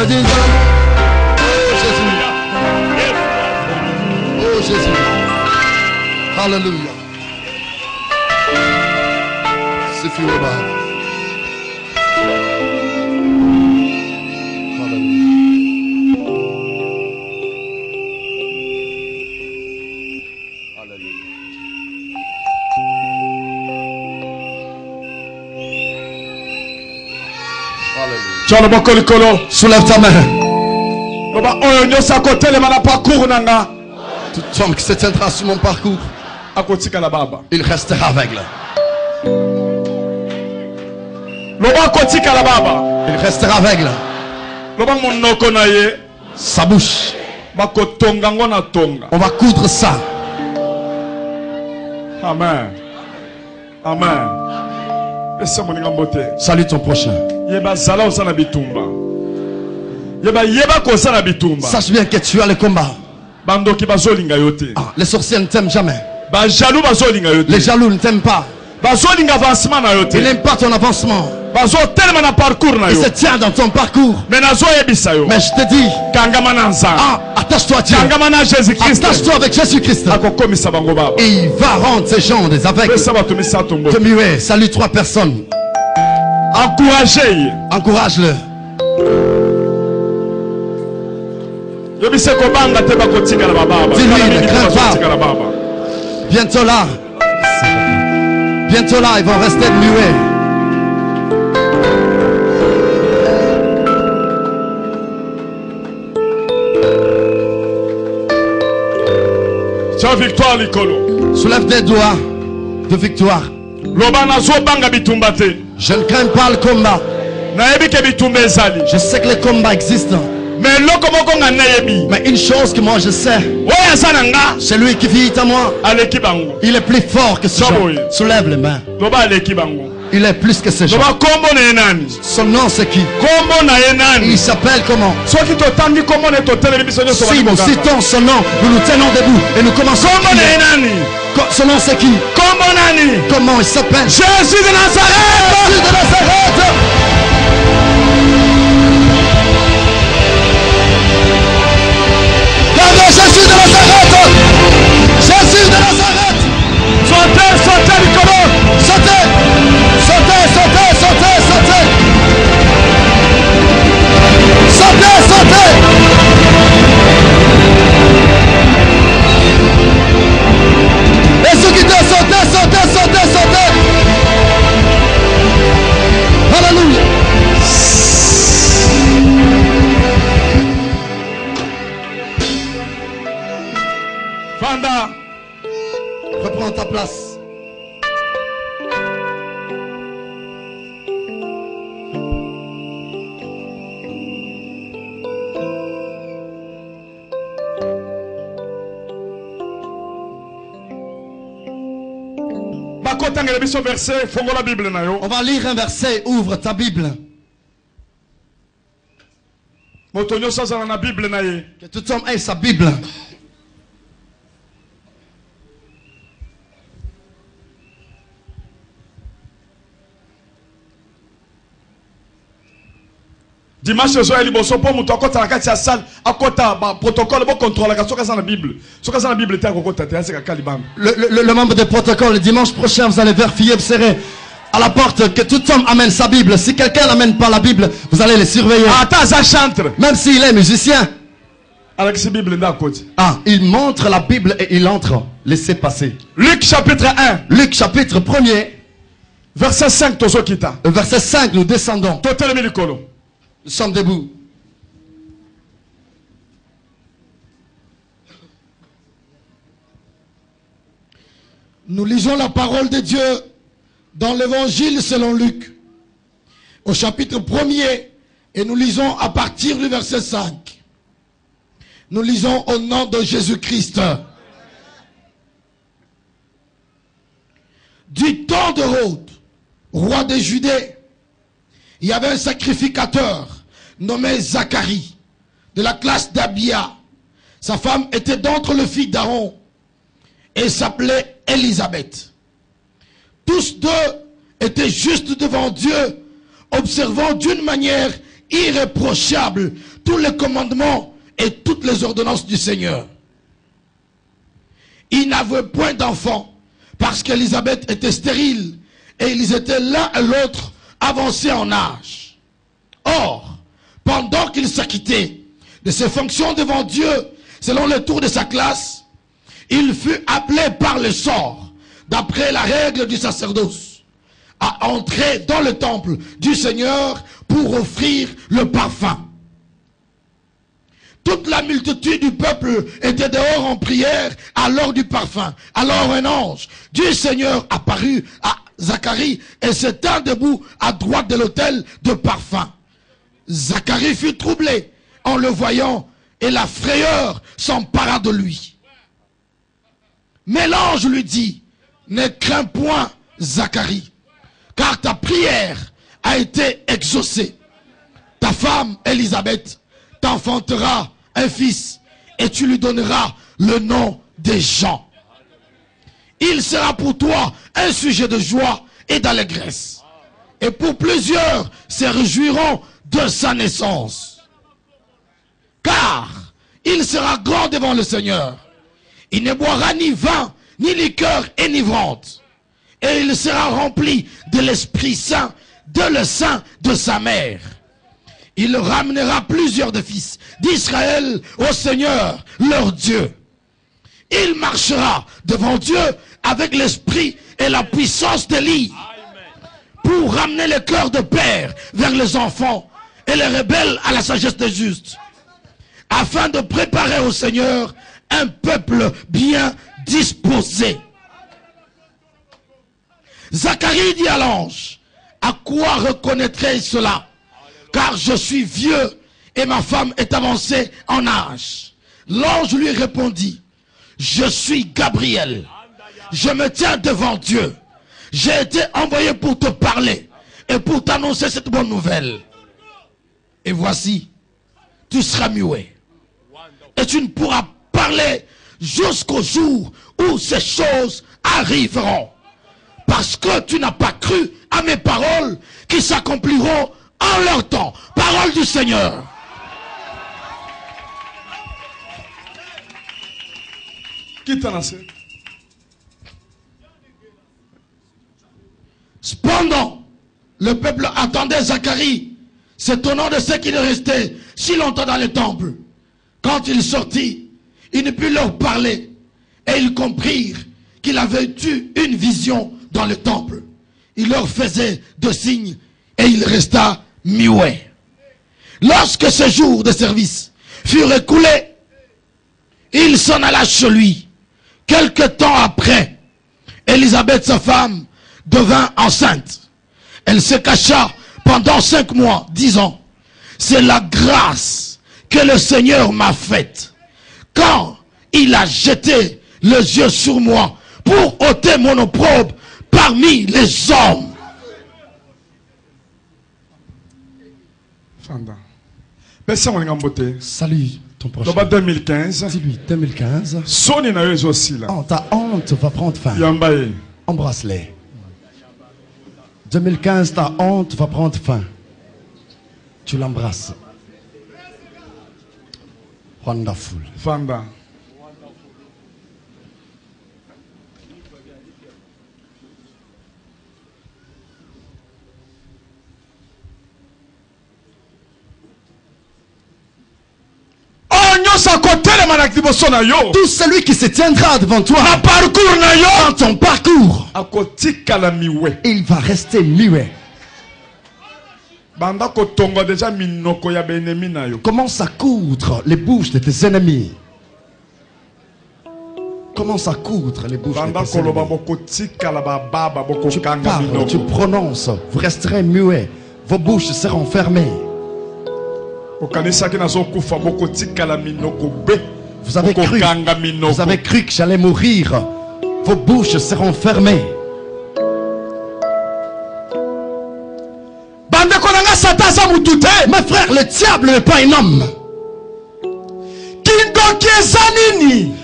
soi-disant. Oh Jésus. Oh Jésus. Alléluia. Suffit au bas. Soulève ta main. Tout homme qui se tiendra sur mon parcours, il restera aveugle. Il restera aveugle. Sa bouche, on va coudre ça. Amen. Amen. Salue ton prochain. Sache bien que tu as le combat. Les sorciers ne t'aiment jamais. Les jaloux ne t'aiment pas. Ils n'aiment pas ton avancement. Il se tient dans ton parcours. Mais je te dis, attache-toi à Dieu. Attache-toi avec Jésus-Christ. Et il va rendre ces gens des aveugles, de muets. Salut 3 personnes. Encourage-le. Dis-lui, ne crains pas. Bientôt là, ils vont rester muets. Victoire Likolo. Soulève des doigts de victoire. Je ne crains pas le combat. Je sais que les combats existent. Mais une chose que moi je sais, c'est lui qui vit en moi. Il est plus fort que ce genre. Soulève les mains. Il est plus que ce genre. Son nom c'est qui? Il s'appelle comment? Si nous citons son nom, nous nous tenons debout et nous commençons à crier. Son nom c'est qui? Comment il s'appelle? Jésus de Nazareth. Jésus de Nazareth. Jésus de Nazareth. Jésus de Nazareth. Sautez, sautez, Nicolas. Sautez. Sautez, sautez, sautez, sautez. Sautez, sautez. Et ceux qui doivent sauter, sauter, sauter, sauter. Alléluia. Fanda. Reprends ta place. On va lire un verset. Ouvre ta Bible. Que tout homme ait sa Bible. Dimanche soir il bosso pour muto akota na kati ya salle akota ba protocole bo contrôler ka soka na Bible te akota te aseka kalibang. Le membre de protocole, le dimanche prochain vous allez vérifier, vous serez à la porte, que tout homme amène sa Bible. Si quelqu'un n'amène pas la Bible, vous allez les surveiller. Même s'il est musicien. Il montre la Bible et il entre. Laissez passer. Luc chapitre 1. Luc chapitre 1er. Verset 5 tozokita. Verset 5 nous descendons. Nous sommes debout. Nous lisons la parole de Dieu dans l'évangile selon Luc, au chapitre 1er, et nous lisons à partir du verset 5. Nous lisons au nom de Jésus-Christ. Du temps d'Hérode, roi de Judée, il y avait un sacrificateur nommé Zacharie, de la classe d'Abia. Sa femme était d'entre les filles d'Aaron et s'appelait Élisabeth. Tous deux étaient justes devant Dieu, observant d'une manière irréprochable tous les commandements et toutes les ordonnances du Seigneur. Il n'avait point d'enfant parce qu'Élisabeth était stérile et ils étaient l'un et l'autre avancés en âge. Or, pendant qu'il s'acquittait de ses fonctions devant Dieu, selon le tour de sa classe, il fut appelé par le sort, d'après la règle du sacerdoce, à entrer dans le temple du Seigneur pour offrir le parfum. Toute la multitude du peuple était dehors en prière à l'heure du parfum. Alors un ange du Seigneur apparut à Zacharie et se tint debout à droite de l'autel de parfum. Zacharie fut troublé en le voyant et la frayeur s'empara de lui. Mais l'ange lui dit, ne crains point, Zacharie, car ta prière a été exaucée. Ta femme, Élisabeth, t'enfantera un fils et tu lui donneras le nom de Jean. Il sera pour toi un sujet de joie et d'allégresse. Et pour plusieurs se réjouiront de sa naissance. Car il sera grand devant le Seigneur. Il ne boira ni vin, ni liqueur enivrante. Et il sera rempli de l'Esprit Saint, de le sein de sa mère. Il ramenera plusieurs de fils d'Israël au Seigneur, leur Dieu. Il marchera devant Dieu avec l'esprit et la puissance d'Élie pour ramener le cœur de père vers les enfants et les rebelles à la sagesse des justes, afin de préparer au Seigneur un peuple bien disposé. Zacharie dit à l'ange, à quoi reconnaîtrai-je cela? Car je suis vieux et ma femme est avancée en âge. L'ange lui répondit, je suis Gabriel. Je me tiens devant Dieu. J'ai été envoyé pour te parler et pour t'annoncer cette bonne nouvelle. Et voici, tu seras muet. Et tu ne pourras parler jusqu'au jour où ces choses arriveront. Parce que tu n'as pas cru à mes paroles qui s'accompliront en leur temps. Parole du Seigneur. Qui t'en a fait? Cependant, le peuple attendait Zacharie, s'étonnant de ce qu'il restait si longtemps dans le temple. Quand il sortit, il ne put leur parler, et ils comprirent qu'il avait eu une vision dans le temple. Il leur faisait de signes, et il resta muet. Lorsque ce jour de service fut écoulé, il s'en alla chez lui. Quelque temps après, Élisabeth, sa femme, devint enceinte. Elle se cacha pendant 5 mois, disant, c'est la grâce que le Seigneur m'a faite, quand il a jeté les yeux sur moi pour ôter mon opprobre parmi les hommes. Salut ton prochain. 2015. Dis-lui, 2015. Ta honte va prendre fin. Embrasse-les. 2015, ta honte va prendre fin. Tu l'embrasses. Wonderful. Fanda. Tout celui qui se tiendra devant toi dans ton parcours, il va rester muet. Commence à coudre les bouches de tes ennemis. Commence à coudre les bouches de tes ennemis. Tu parles, tu prononces, vous resterez muet. Vos bouches seront fermées. Vous avez cru que j'allais mourir. Vos bouches seront fermées. Mes frères, le diable n'est pas un homme.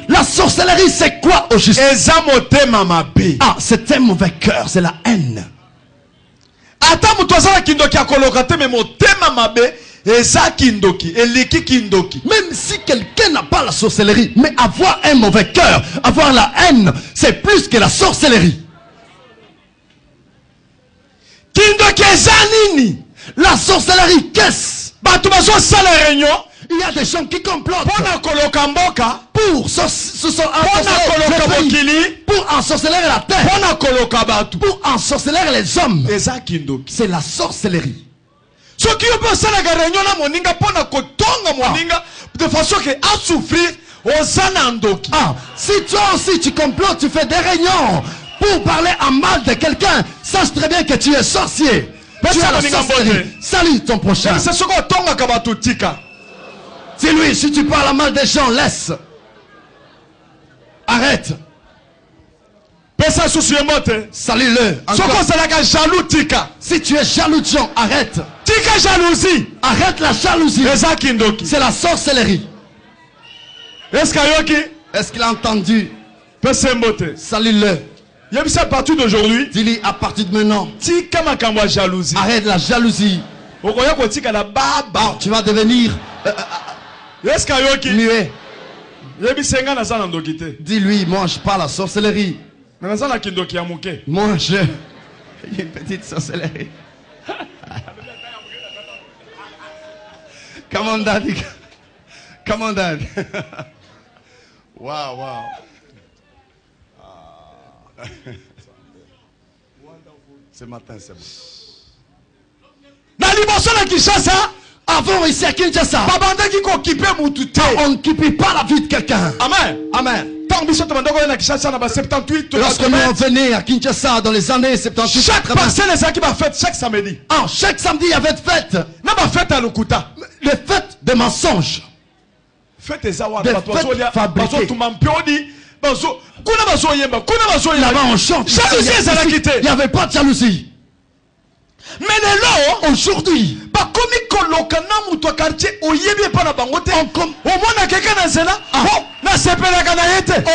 La sorcellerie, c'est quoi au juste? Ah, c'est un mauvais cœur, c'est la haine. Même si quelqu'un n'a pas la sorcellerie, mais avoir un mauvais cœur, avoir la haine, c'est plus que la sorcellerie. La sorcellerie, qu'est-ce? Il y a des gens qui complotent pour ensorceler la terre, pour ensorceler les hommes. C'est la sorcellerie. De façon à souffrir si toi aussi tu complotes, tu fais des réunions pour parler en mal de quelqu'un, sache très bien que tu es sorcier. Tu as la sorcellerie. Salut ton prochain. Dis-lui, si tu parles mal des gens, laisse. Arrête. Salut-le. Si tu es jaloux de gens, arrête. Arrête la jalousie. C'est la sorcellerie. Est-ce qu'il a entendu? Salut-le. À partir d'aujourd'hui, dis-lui à partir de maintenant. Arrête la jalousie. Tu vas devenir muet. Dis-lui, moi je parle la sorcellerie. Moi je une petite sorcellerie. Come on, daddy. Come on, dad. Wow, wow. Ce matin, c'est bon. Avant ici à Kinshasa, on ne quitte pas la vie de quelqu'un. Amen. Amen. Lorsque nous venons à Kinshasa dans les années 78, chaque personne qui va fête chaque samedi. Chaque samedi il y avait fête. Les fêtes de mensonges. Des fêtes fabriquées. Là-bas on chante. Il n'y avait pas de jalousie. Mais aujourd'hui,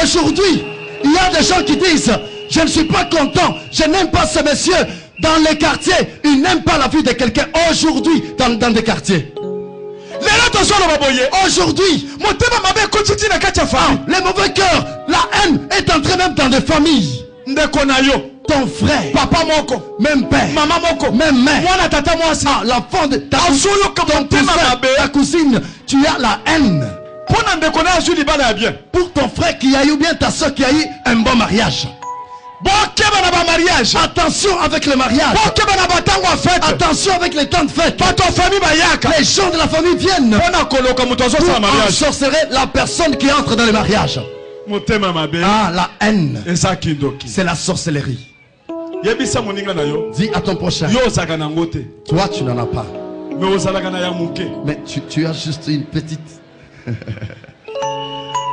aujourd'hui, il y a des gens qui disent je ne suis pas content, je n'aime pas ce monsieur dans les quartiers, il n'aime pas la vie de quelqu'un aujourd'hui dans des quartiers. Aujourd'hui, les mauvais cœurs, la haine est entrée même dans des familles. Ton frère, papa moko, même père, maman moko, même mère, l'enfant de ta cousine, tu as la haine. Pour ton frère qui a eu bien ta soeur qui a eu un bon mariage. Attention avec le mariage. Attention avec les temps de fête. Les gens de la famille viennent pour ensorceler la personne qui entre dans le mariage. La haine, c'est la sorcellerie. Dis à ton prochain, toi tu n'en as pas, mais tu as juste une petite.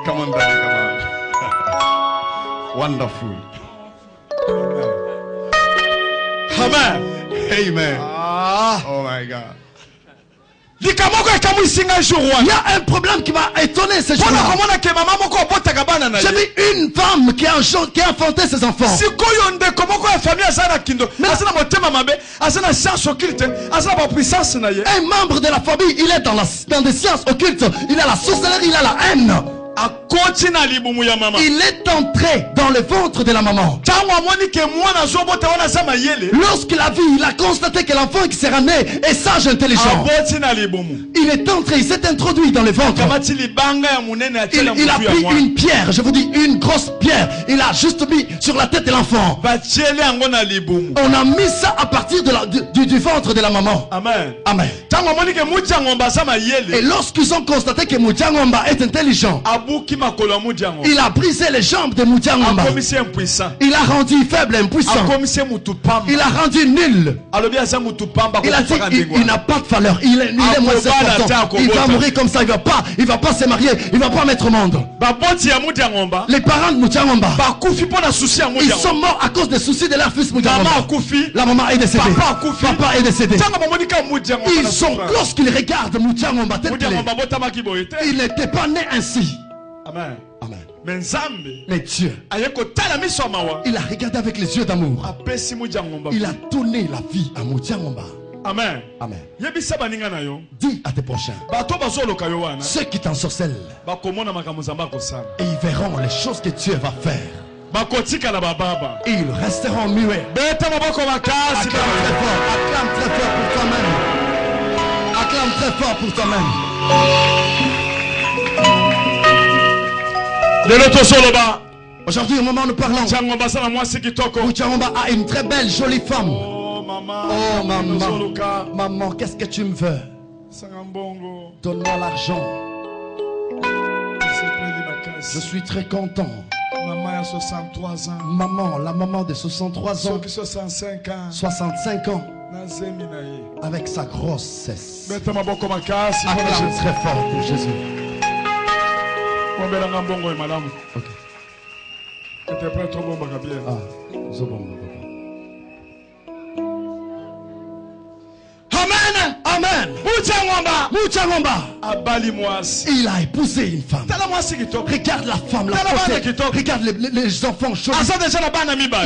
Come on, daddy, come on. Wonderful. Amen. Amen. Oh my God. Il y a un problème qui m'a étonné ce jour-là. J'ai vu une femme qui a enfanté ses enfants. Un membre de la famille, il est dans des sciences occultes. Il a la sorcellerie, il a la haine. Il est entré dans le ventre de la maman. Lorsqu'il a vu, il a constaté que l'enfant qui sera né est sage, intelligent. Il est entré, il s'est introduit dans le ventre. Il a pris une pierre, je vous dis une grosse pierre. Il a juste mis sur la tête de l'enfant. On a mis ça à partir du ventre de la maman. Amen. Amen. Et lorsqu'ils ont constaté que Moutiangomba est intelligent, il a brisé les jambes de Moutiangomba. Il a rendu faible, impuissant. Il a rendu nul. Il a dit il n'a pas de valeur. Il est moins important. Il va mourir comme ça. Il va pas se marier. Il va pas mettre au monde. Les parents de Moutiangomba, ils sont morts à cause des soucis de leur fils Moutiangomba. La maman est décédée. Papa est décédé. Ils sont, lorsqu'ils regardent Moutiangomba tel qu'il est, il n'était pas né ainsi. Amen. Amen. Mais Dieu, il a regardé avec les yeux d'amour. Il a donné la vie à Moutiangomba. Amen. Amen. Yebisa baninga na yo. Dis à tes prochains. Bato bazoloka yo wana. Ceux qui t'ensorcellent. Bakomona makambo nzamba kosala. Et ils verront les choses que Dieu va faire. Bakotika na bababa. Et ils resteront muets. Beta maboko makasi. Acclame très fort pour toi-même. Acclame très fort pour toi-même. De l'autre soloba. Aujourd'hui, au moment où nous parlons, Muchangomba a une très belle, jolie femme. Oh maman, oh maman, maman, qu'est-ce que tu me veux? Donne-moi l'argent. Je suis très content. Maman a 63 ans. Maman, la maman de 63 ans. 65 ans. 65 ans. Avec sa grossesse. Acclame très fort pour Jésus. Ok. Amen. Amen. Muchangomba. Il a épousé une femme. Regarde la femme, la beauté. Regarde les enfants jolis.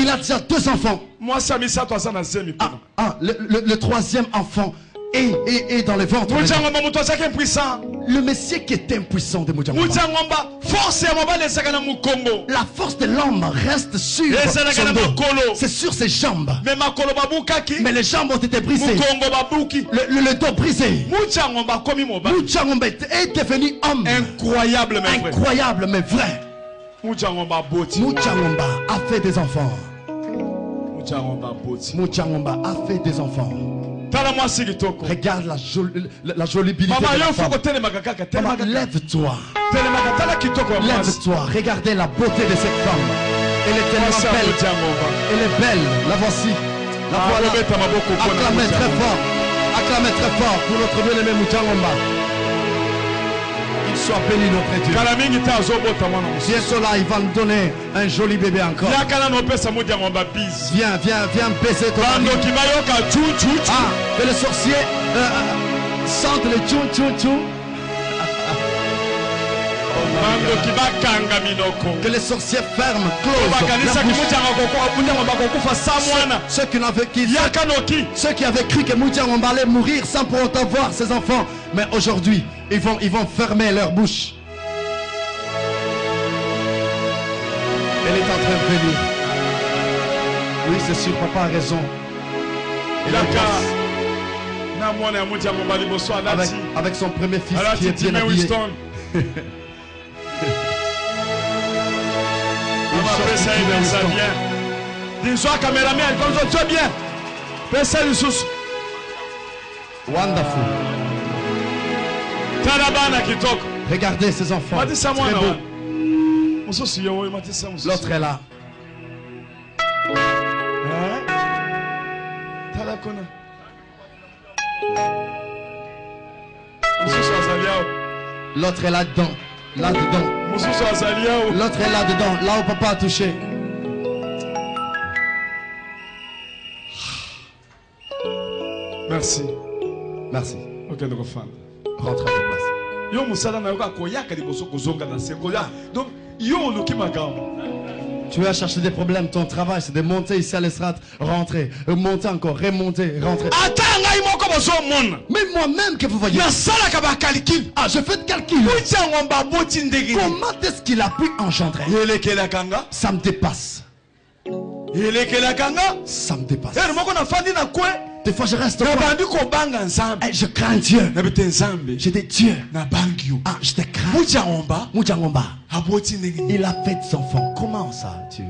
Il a déjà 2 enfants. Le 3e enfant est dans le ventre. Le Messie qui est impuissant de Muchangomba. La force de l'homme reste sur son dos. C'est sur ses jambes. Mais les jambes ont été brisées. Le dos brisé. Muchangomba est devenu homme. Incroyable mais vrai. Muchangomba a fait des enfants. Muchangomba a fait des enfants. Regarde la jolibilité de la femme. Maman, lève-toi. Lève-toi. Regardez la beauté de cette femme. Elle est tellement belle. Elle est belle. La voici. La voilà. Acclamez très fort. Acclamez très fort pour notre bien-aimé Muchangomba. Il soit béni notre Dieu. Bientôt là, il va nous donner un joli bébé encore. Viens baiser ton mari. Ah, que le sorcier sente le tchou tchou tchou. Que les sorciers ferment, closent. Ceux qui avaient cru que Muchangomba allait mourir sans pour autant voir ses enfants. Mais aujourd'hui, ils vont fermer leur bouche. Elle est en train de venir. Oui, c'est sûr, papa a raison. Avec son premier fils qui est bien habillé. Wonderful. Regardez ces enfants. Très beau. L'autre est là. L'autre est là-dedans. Là-dedans. L'autre est là-dedans. Là où papa a touché. Merci. Merci. Ok, rentre à ta place. Donc, tu vas chercher des problèmes, ton travail c'est de monter ici à l'estrade, rentrer, monter encore, remonter, rentrer. Mais moi-même que vous voyez. Ah, je fais de calcul. Comment est-ce qu'il a pu engendrer? Ça me dépasse. Ça me dépasse. Des fois je reste je crains Dieu. J'ai des dieux. Ah, je te crains. Muchangomba. Il a fait des enfants. Comment ça, Dieu?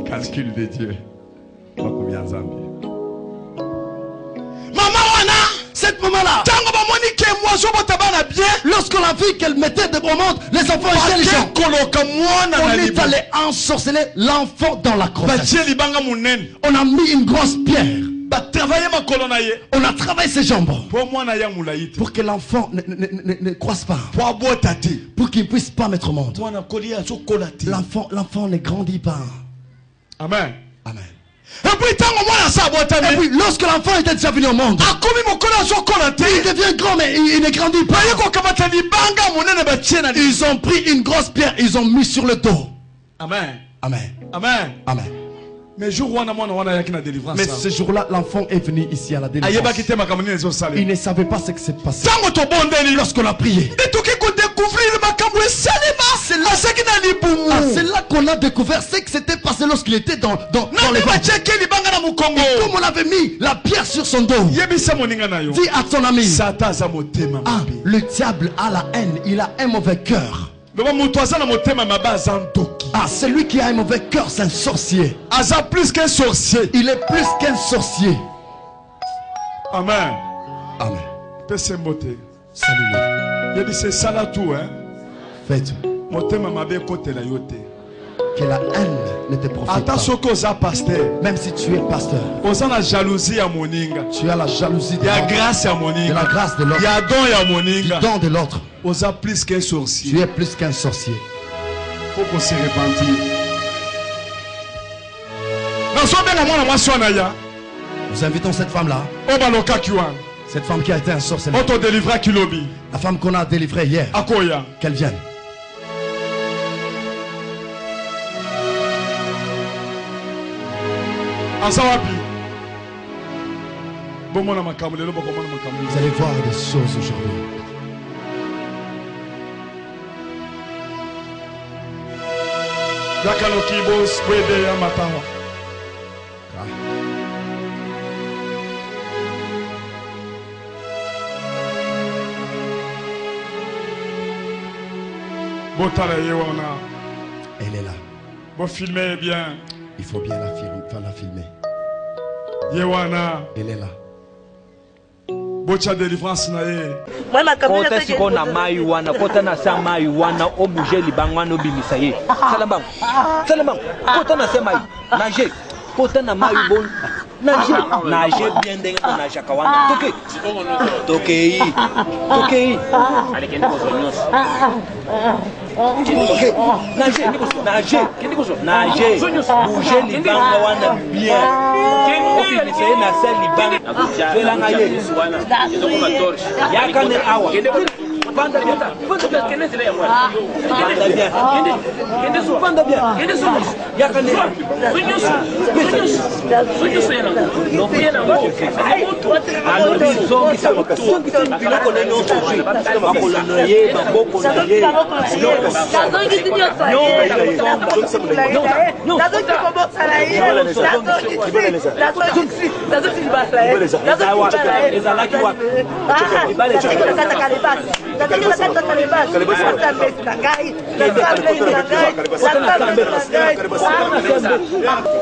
Calcul de Dieu. Cette maman-là, lorsqu'on a vu qu'elle mettait des bromantes, les enfants étaient les gens. On est allé ensorceler l'enfant dans la grossesse. On a mis une grosse pierre. On a travaillé ses jambes pour que l'enfant ne croisse pas, pour qu'il ne puisse pas mettre au monde. L'enfant ne grandit pas. Amen. Amen. Et puis lorsque l'enfant était déjà venu au monde, il devient grand mais il ne grandit pas. Ils ont pris une grosse pierre, ils ont mis sur le dos. Amen. Amen. Amen. Amen. Mais jour où on a délivrance. Mais ce jour-là, l'enfant est venu ici à la délivrance. Il ne savait pas ce qui s'est passé. Lorsqu'on a prié. C'est là qu'on a découvert ce qui s'était passé lorsqu'il était dans les ventres. Et comme on avait mis la pierre sur son dos, dis à ton ami, le diable a la haine, il a un mauvais cœur. Celui qui a un mauvais cœur, c'est un sorcier. Plus qu'un sorcier. Il est plus qu'un sorcier. Amen. Amen. Salut-le. C'est ça là tout, hein. Fais tout. Que la haine ne te profite pas. Même si tu es pasteur, tu as la jalousie de la grâce de l'autre, du don de l'autre. Tu es plus qu'un sorcier. Il faut qu'on se repentir. Nous invitons cette femme-là, cette femme qui a été un sorcier, la femme qu'on a délivrée hier, qu'elle vienne. Vous allez voir des choses aujourd'hui. Elle est là. Bon, filmez bien. Il faut bien la filmer. Elle est là. Bocha délivrance na ye. Kota siko na mai wana, kota na sa mai wana, o bouger libangwana obimisa ye. Salam bang, kota na sa mai, nage, kota na mai bon, nage bien dengue na nage kawana. Tokei. Alikende kosonyos. Nage, bouger libanga wana bien. Obimisa ye na sa libanga. Zelanga ye. Yakane awa. Banda bien. Yakane.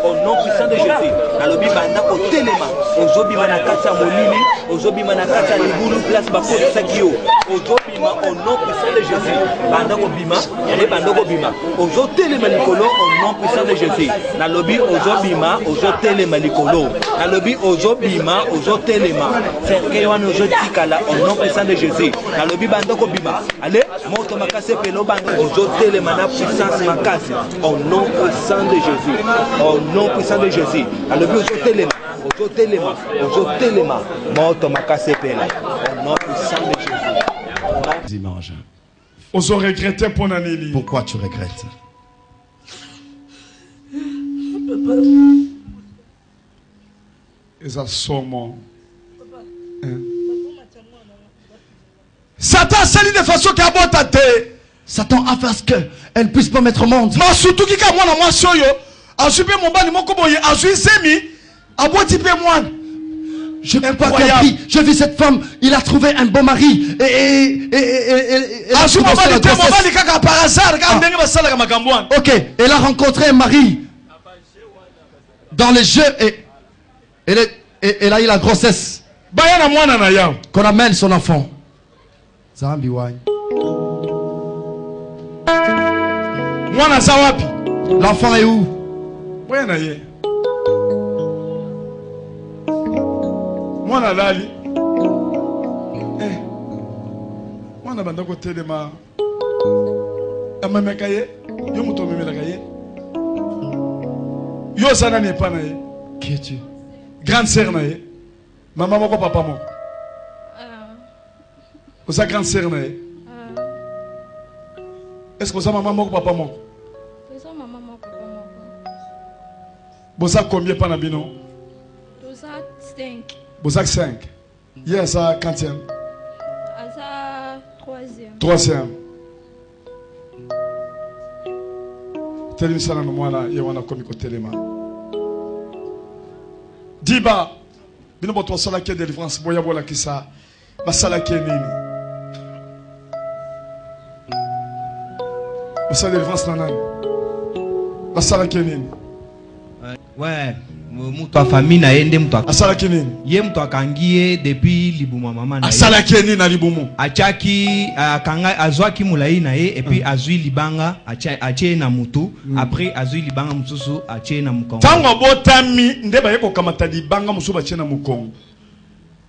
Au nom puissant de Jésus, nalobi banda ko telema, ozobima na kati ya molili, ozobima na kati ya libulu place bakosaki sakio, ozobima au nom puissant de Jésus, banda ko bima, yale banda ko bima, ozotelema likolo au nom puissant de Jésus, nalobi ozobima, ozotelema likolo, nalobi ozobima, ozotelema, cercle wana ozotikala au nom puissant de Jésus, nalobi banda ko bima, allez, moto makase pelo banda ozotelema na puissance makase, au nom puissant de Jésus. Au nom puissant de Jésus. Alors, ozotelema, moto makase pela. Au nom puissant de Jésus. Dimanche. Ozo regretter pour Nanili. Pourquoi tu regrettes? Ils sont Satan s'allie de façon qui a beau tâter. Satan a fait ce qu'elle ne puisse pas mettre au monde. Mais surtout qui a moi dans moi soyo. Azupe mon bani mon koboye azui semi abo type moi. Je n'ai pas compris. J'ai vu cette femme, il a trouvé un bon mari par hasard ok, elle a rencontré un mari dans les jeux et elle a eu la grossesse. Qu'on amène son enfant. Zambi wine. L'enfant est où? Mwana lali. Mwana banda ko telema. Amameka ye, yo muto memelaka ye. Yo sana ne pa na ye. Qui es-tu? Grande sœur na ye. Maman moko papa moko. Osa grande sœur na ye. Est-ce que osa maman moko papa moko? Bosa combien par Nabino? Bosa 5. Bosa 5. Hier, ça 40e. Ça 3e. 3e. Télé ça na mwana yewana komiko telema. Diba bino boto sala ke délivrance boya bola kisa basala ke nini? Basala délivrance na nani? Basala ke nini? Ouais, muto famille na yende muto asala ke nini? Ye muto akangie depuis libuma mama na. Asala ke nini na libumu? Achaki akanga azwaki mulai na ye et puis azui libanga ache na mutu après azui libanga mususu ache na mukongo. Tango botami ndeba yeko kamata libanga mususu ache na mukongo.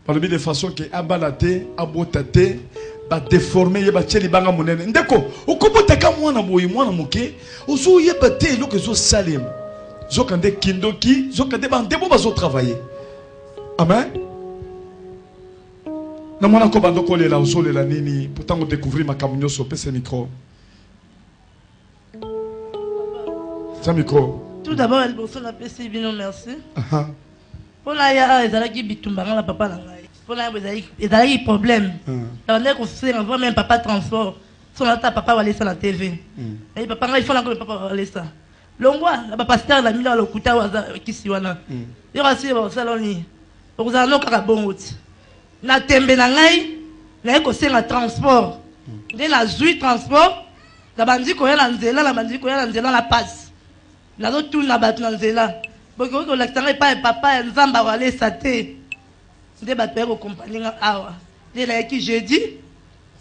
Par le biais de façon que abalate abotate ba déformer ye ba che libanga munene. Ndeko ukobota ka mwana boyi mwana muke ozo ye bate lo que zo salem. Zokande kindoki, zokande bandebo bazo travailler. Amen. Na mwana ko bando ko lela ozo lela nini pourtant on découvrir ma camunyo so pese micro. Ça micro. Tout d'abord elle bonso la pese bino merci. Pour la ya ezalaki bitumba na papa na ngai. Pour la ezalaki problème. On est ko faire on voit même papa transport. Son ata papa wale ça la TV. Et papa ngai il faut la que papa wale ça. Longwa la pasteur la mila lokuta waza kisiwana. Yora si ba saloni. Oza no kaka bongoti. Na tembe na ngai na ko senga transport. Nde na zui transport. La bandi ko yela nzela la bandi ko yela nzela la passe. La zo tout na bat na nzela. Boko ko la tanga pa papa nzamba wale sate. Nde ba père ko compagnie awa. Nde la ki jeudi.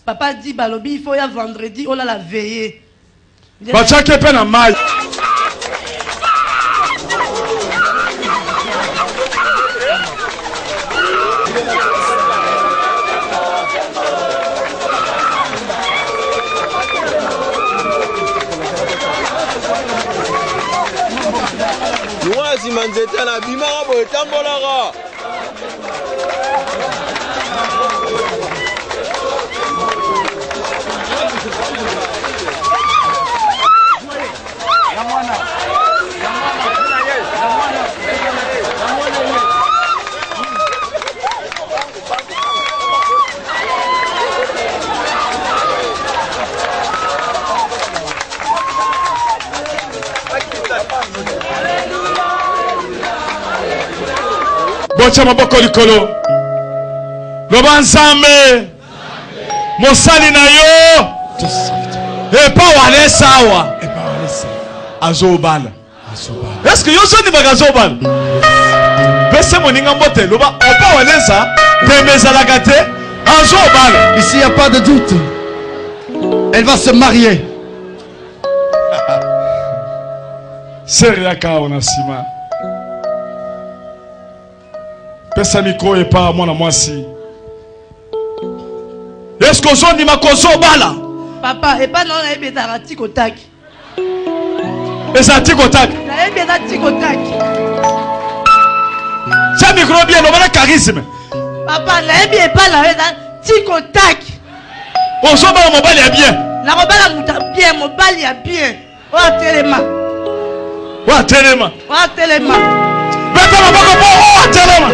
Papa dit balobi il faut ya vendredi on la veiller. Ba chake pe na mai. Mwasi manzeta na bimara bo tambolara. Bocha maboko likolo. Loba nzambe. Mosali na yo. Epa wale sawa. Azobala. Est-ce que yo so ni bagazobala? Pese moninga mbote loba opa wale sa temezala gate azobala. Ici il n'y a pas de doute. Elle va se marier. Seriaka onasima. Pesa micro et pas moi na mwasi. Est-ce que zo ni makozo bala? Papa et pas non na ebeta tiko tak. Esa tiko tak. Na ebeta tiko tak. Ça micro bien, on va charisme. Papa na ebeta pas na ebeta tiko tak. On so bala mobali ya bien. Na robala muta bien mobali ya bien. Wa telema. Wa telema. Wa telema. Beta maboko bo wa telema.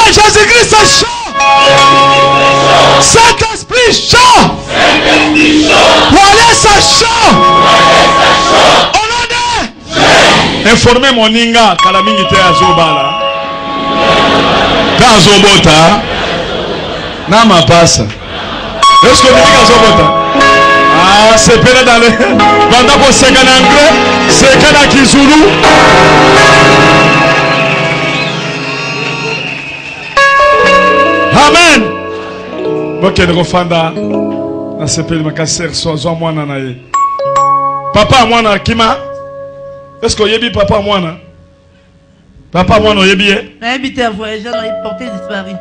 Jésus-Christ chant. Saint-Esprit chant. Voilà ça chant. Informez mon ninga kalamingi te azobala. Ta azobota. Na mapasa. Est-ce que ninga azobota? Ah, c'est pena dans le banda ko seka na anglais, seka na kizulu. Amen. Ok, nous fanda na sepeli makaser so mwana na ye. Papa mwana kima. Est-ce que yebi papa mwana? Papa mwana yebi e? Na habité à voyager, on a porté disparu.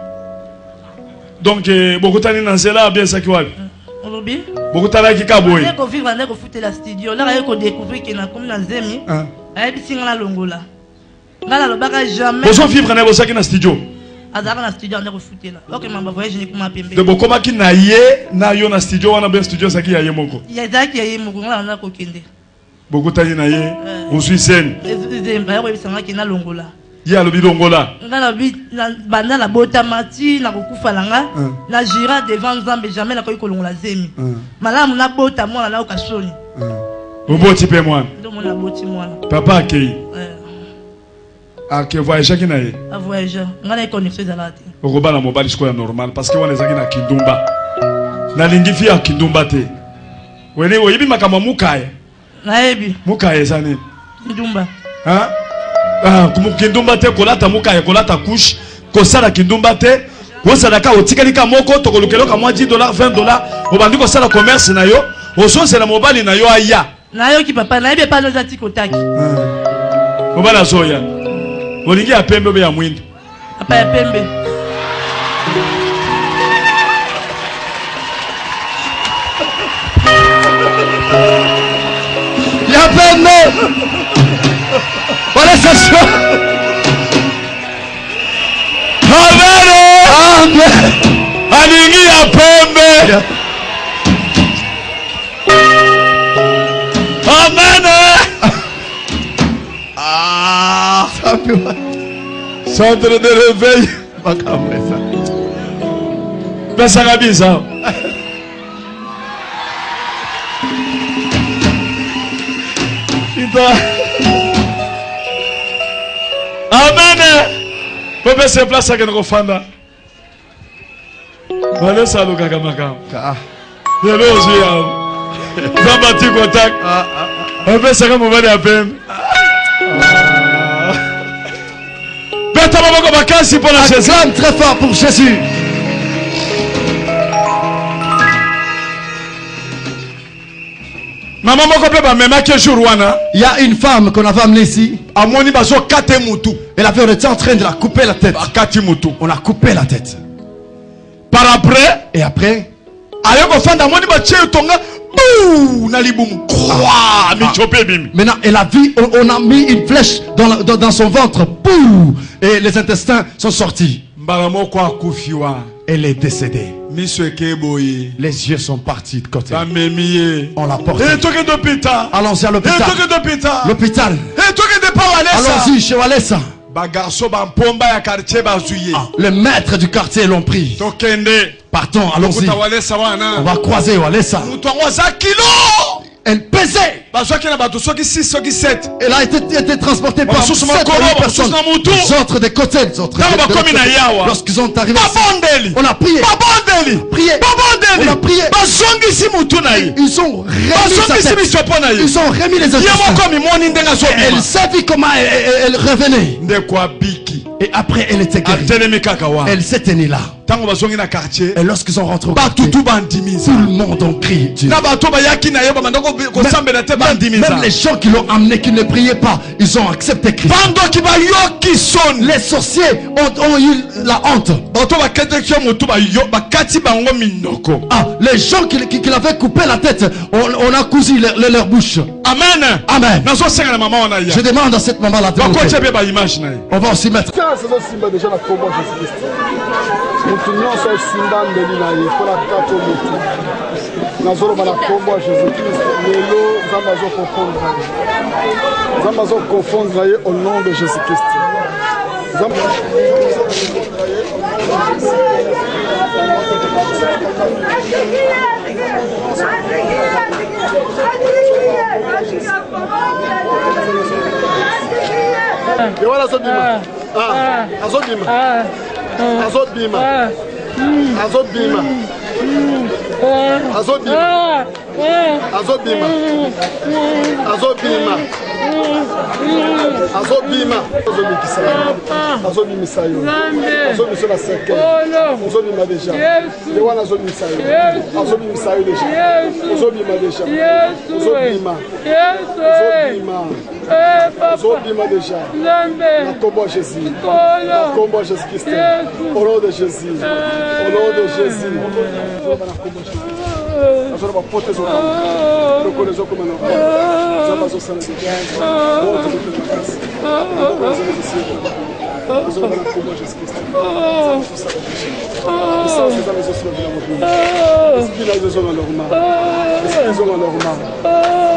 Donc beaucoup tani na zela bien ça ki wapi? Aujourd'hui, beaucoup talaki kaboy. je vais vivre avec le la studio. Là, je vais découvrir qu'il y a comme dans Zemi. Je vais aller Longola. Là, le bagage jamais. Vous vivre avec ça qui na studio. Azara na studio, on est refouté là. Ok, ma voyage, je n'ai pas ma pembe. De beaucoup qui na ye na yo na studio, on a bien studio ça qui a ye moko. Il y a des qui a ye moko, là on a kokende. Beaucoup tali na ye, on suit scène. Na Longola. Ya lobi Longola. Na lobi na banda la bota mati na kokufa langa. Na jira devant Nzambe jamais na koyi kolongola Zemi. Malamu na bota mwana na okashoni. Boboti pe mwana. Ndo mwana boti mwana. Papa akei. Que voyage qui na ye. A voyageur. Ngana e connexion zalati. Okoba na mobali sikoya normal parce que wana ezaki na kindumba. Na lingi fi ya kindumba te. Wene oyibi makama mukaye. Naebi. Mukaye zane. Kindumba. Hein? Kindumba te kolata mukaye kolata couche kosala kindumba te. Wosalaka otikalika moko tokolukeloka mwa $10 $20 obandi kosala commerce na yo. Osose na mobali na yo aya. Na yo ki papa na ebe pa no zati kotaki. Mobala zoya. Olingi ya pembe be ya mwindi. Papa ya pembe. Ya pembe. Voilà ça soit. Amen. Alingi ya pembe. Amen. Centre de réveil. Pesa kabisa. Amen. Pepe se place à Genrofanda. Voilà ça le kakamaka. Lelo ozia. Zambati contact. Pepe se kama mobali à peine. Acclame très fort pour Jésus. Il y a une femme qu'on avait amenée ici. Elle avait été en train de la couper la tête. On a coupé la tête. Par après, et après, maintenant elle a vu, on a mis une flèche dans son ventre. Et les intestins sont sortis. Elle est décédée. Les yeux sont partis de côté. On l'a portée. Allons-y à l'hôpital. L'hôpital. Allons-y chez Walesa. Le maître du quartier l'ont pris. Partons, allons-y. On va croiser Walesa. Elle pesait. Elle a été transportée par 7 personnes. Les autres des côtés. Lorsqu'ils sont arrivés ici, on a prié. On a prié. Ils ont remis sa tête. Ils ont remis les intestins. Elle savait comment elle revenait. Et après elle était guérie. Elle s'est tenue là. Et lorsqu'ils sont rentrés au quartier, tout le monde a crié Dieu. Même les gens qui l'ont amené, qui ne priaient pas, ils ont accepté Christ. Les sorciers ont eu la honte. Les gens qui l'avaient coupé la tête, on a cousu leur bouche. Amen. Amen. Je demande à cette maman-là de monter. On va aussi mettre. Mutu nyonso esimba mbeli na ye mpo na kati o mutu nazoloba na kombo ya Jésus-Christ lelo Nzambe azokonfondre ye au nom de Jésus-Christ. Et voilà azobima. Azobima. Azobima. Azobima. Azobima. Azobima. Azobima. Azobima. Azobima sayo. Azobima la seke. Azobima déjà. Et voilà azobima sayo. Azobima sayo déjà. Azobima déjà. Azobima. Azobima. Azobima déjà. La combat Jésus. La combat Jésus-Christ. Au nom de Jésus. Au nom de Jésus. azora bapote zo lokole zo kuma no zaba zo sana ziganza wote zo kuma kasi zo bana kuma Jesus Christ ça c'est dans les ossements de la mort c'est dans les ossements normal c'est dans les ossements normal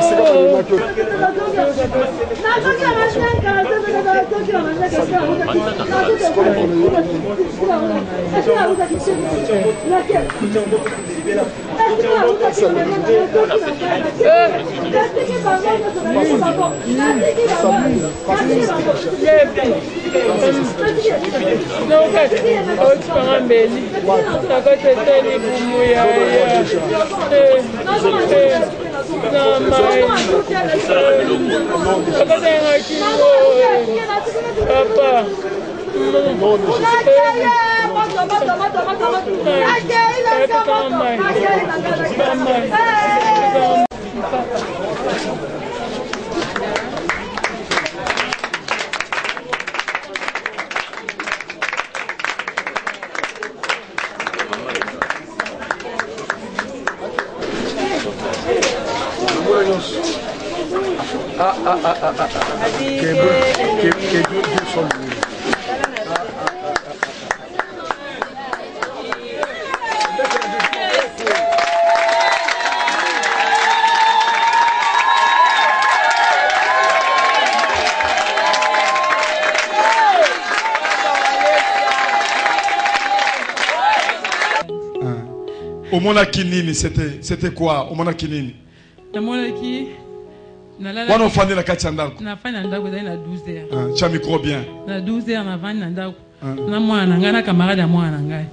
c'est comme le maquio Au Monakinini, c'était quoi? Au Monakinini? Na Monaki, on a fait la kachandako. Na fait na ndako na 12h. Tu as micro bien. Na 12h na vandi na ndako. Na mwana ngana camarade ya mwana ngai.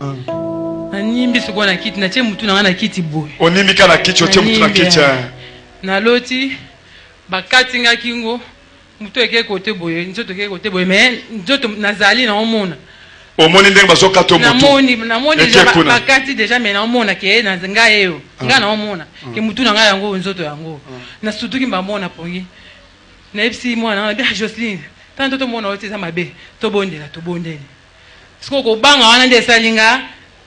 Na nimbi siko na kiti na che mutu na kiti boy. Onimika na kiti che mutu na kiti. Na loti bakati nga kingo mutu eke kote boy, nzoto eke kote boy mais nzoto nazali na omona. Omoni ndenge bazoka to mutu. Namoni déjà bakati déjà mais na omona ke na nga eyo. Nga na omona ke mutu na nga yango nzoto yango. Na sutuki mbamona pongi. Na epsi mwana na bia Jocelyne. Tanto to mona otisa mabe to bondela to bondela. Siko ko banga wana nde salinga.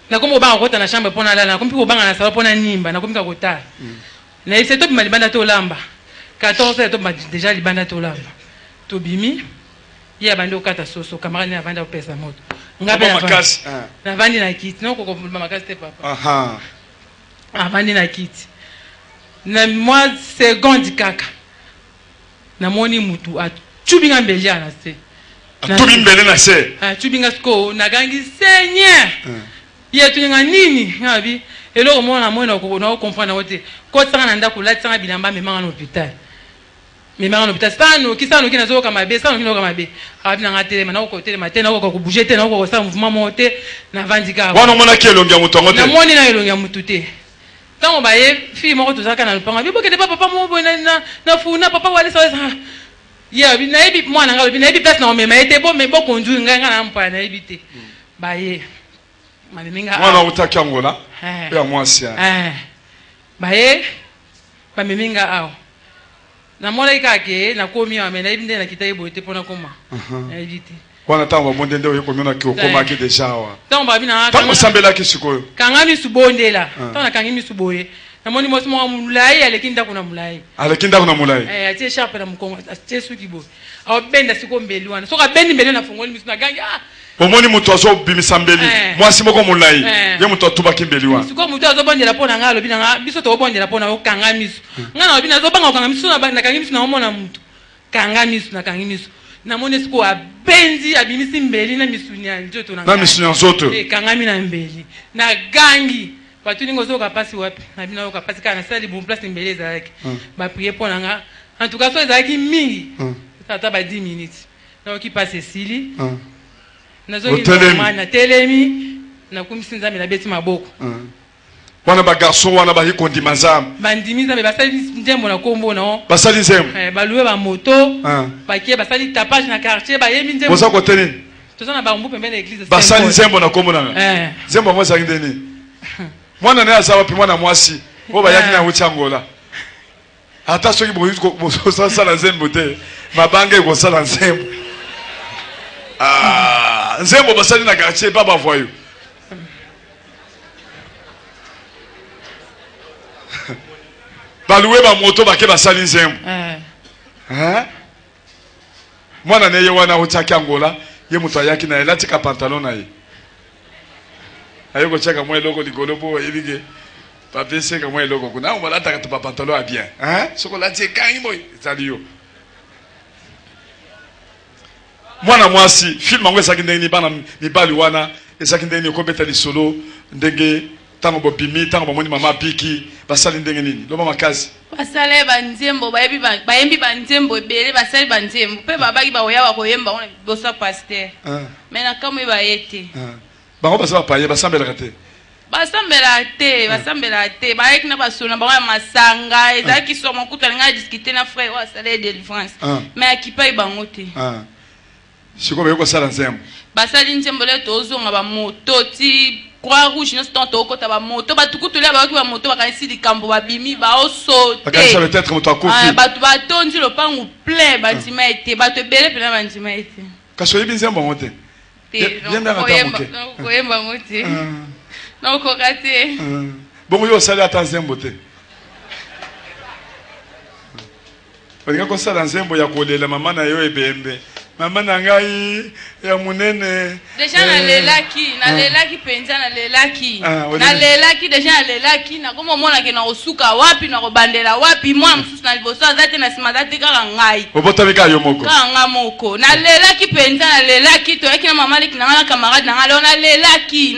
Na komo banga kota na chambre pona la na kompi ko banga na sala pona nimba na komika kota. Na epsi to bima libanda to lamba. 14 to déjà libanda to lamba. To bimi. Ya bando kata soso camarade na vanda opesa moto. Ngabe na vandi na kiti no ko makasi te papa. Aha. Avandi na kiti. Na moi seconde kaka. Na moni mutu a chubinga mbele na se. Tubi mbele na se. Chubinga sko na gangi Seigneur. Ye tuninga nini ngabi eloko mona mona ko na comprendre wote. Ko tsanga na ndako la tsanga bilamba memanga na hôpital. Memanga na hôpital sano kisano kina zo kama be sano kina kama be. Abi na ngate na ko tele tena ko bouger tena ko sa mouvement monter na vandika. Wana mona ki elongi ya mutu ngote. Na moni na elongi ya mutu te. Tant ba ye fille moko tozaka na lupanga bibo ke papa mo na funa papa wale sa ya bi na ebi mwana ngalo bi na ebi place na omema ete bo me bo konju nga na mpa na ebi te ba ye maminga mwana utaki angola ya mwasi ba ye ba miminga ao na mona ikake na komi wa me na ebi na kita ebo ete pona koma na ebi te wana tango bonde ndio yeko miona ki okoma ki deja wa tango ba bi na tango sambela ki sikoyo kangami subondela tango na kangimi suboye na moni mosi mo mulai alekinda kuna mulai alekinda kuna mulai atie sharp na mkongo atie suki bo aw benda siko mbeli wana soka bendi mbeli na fungoli misu na gangi omoni mutu azo bimisa mbeli mwasi moko mulai ye mutu atuba kimbeli wana siko mutu azo bondela pona ngalo bina biso to bondela pona okangamisu ngana bina zo banga okangamisu na kangimisu na omona mutu kangamisu na kangimisu na moni siko abendi abimisi mbeli na misunya njoto na misunya nzoto kangami na mbeli na gangi Patu ningo zoka pasi wapi na bina yoka pasi kana sali bon place mbele zaki ba prier pour nanga en tout cas so zaki mingi tata ba 10 minutes na oki passe sili na zo na telemi na kumsinza mela beti maboko wana ba garçon wana ba hikondi mazam bandimiza me basali njembo na kombo na basali njembo ba louer ba moto ba kie basali tapage na quartier ba yemi njembo boza ko tenini tozana ba mbu pembeni église basali njembo na kombo na njembo mo zangi ndeni mwana naye aza wapi mwana mwasi oyo bayaki na wuti angola ata soki bosala nzembo te mabanga ekosala nzembo nzembo basali na quartier pa bavoyo baloué ba moto ba ke ba sali nzembo hein mwana ne ye wana utaki Angola ye muto ayaki na elati ka pantalon na ye ayoko chaka mwe loko likolo po yebike pa pese ka mwe loko kuna on balata ka pa pantalon a bien hein soko lati kangi boy zaliyo mwana mwasi film angwe sakindeni bana mibali wana esakindeni ko beta lisolo ndenge tango bopimi tango bomoni mama piki basali ndenge nini loba makazi basale banzembo bayembi banzembo ebele basali banzembo pe babaki baoya bakoyemba ona bosa pasteur mais na kamwe bayete bango basaba paye basambela te basambela te bayeki na basona bango masanga ezaki somo kutana nga discuter na frère wa sale de délivrance mais akipai bango te siko beko sala nzembo basali nzembo le tozonga ba moto ti Croix Rouge nous tente au côté ba moto ba tukutu le ba ki ba moto ba kanisi likambo ba bimi ba osote bakasa peut-être moto akofi ba tu ba tondi le pangu plein ba ndima ete ba te bele pena ba ndima ete kaso yibi nzembo mote yemba ngata koyemba mote na ukokate bongo yo sala ata nzembo te balinga ko sala nzembo ya kolela mama na yo ebembe mama na ngai ya munene deja na lelaki penza na lelaki deja na lelaki na komo mona ke na osuka wapi na kobandela wapi mwa msusu na liboso azate na sima azate kaka ngai obotabika yo moko kanga moko na lelaki penza na lelaki to yaki na mama leki na camarade na ngalo na lelaki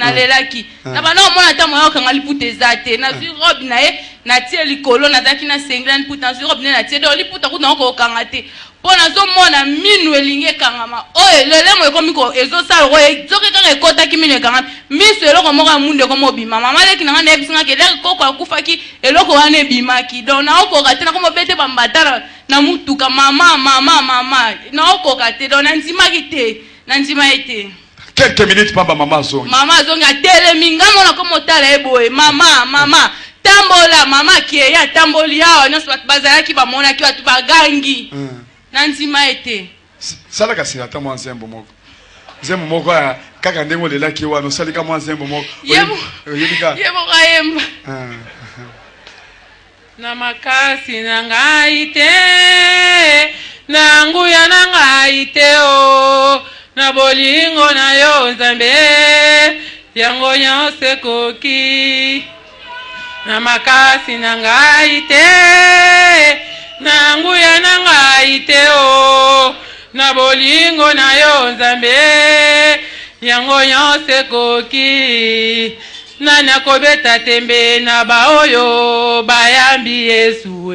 na bana mona ta moyo kanga liputa ezate na zwi robe na ye na tie likolo na zaki na sengla liputa na zwi robe na tie do liputa kuna ko kanga te pona zo mona minu elinge kangama oye lele mo ekomiko ezo sala ko ezoke kanga ekota kimine kangama miso eloko moko munde ko mobima mama leki na ngane ebisinga ke leki koko akufaki eloko wana ebimaki donc na okoka te na komo bete bambatala na mutuka mama na okoka te donc na nzima ete quelques minutes papa mama zongi atelemi ngamo na komo tala eboye mama tambola mama kieya tamboli awa nyonso bato bazalaki bamonaki bato bagangi na nzima ete sala kasi ata mwa nzembo moko kaka ndenge olelaki wana osalika mwa nzembo moko yebo kayemba na makasi na ngai te na nguya na ngai te o na bolingo na yo nzambe yango nyonso ekoki na makasi na ngai te na nguya na ngai te o na bolingo na yo nzambe yango nyonso ekoki nani akobeta tembe na baoyo bayambi Yesu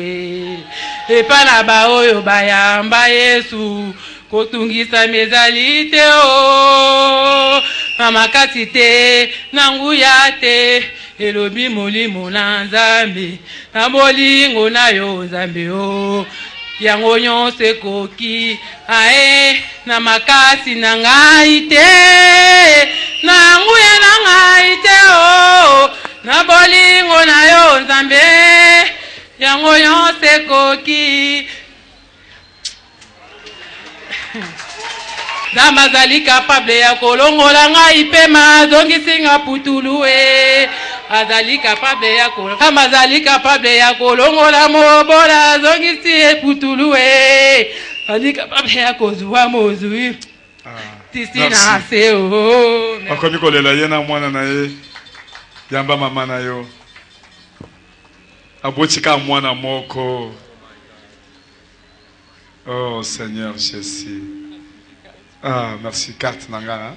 epa na baoyo bayamba Yesu kotungisa mezali te o na makasi te na nguya te elobi molimo na nzambe na bolingo na yo nzambe o yango nyonso ekoki ae na makasi na ngai te na nguya na ngai te o na bolingo na yo nzambe yango nyonso ekoki nzambe azali kapable ya kolongola ngai mpe mazongisinga putulu azali kapable ya kolongola nzambe azali kapable ya kolongola mobola azongisi putulu azali kapable ya kozwa mozwi tisi na se o akomi kolela ye na mwana na ye yamba mama na yo abotika mwana moko. Oh Seigneur Jésus. Ah, merci. Carte nanga.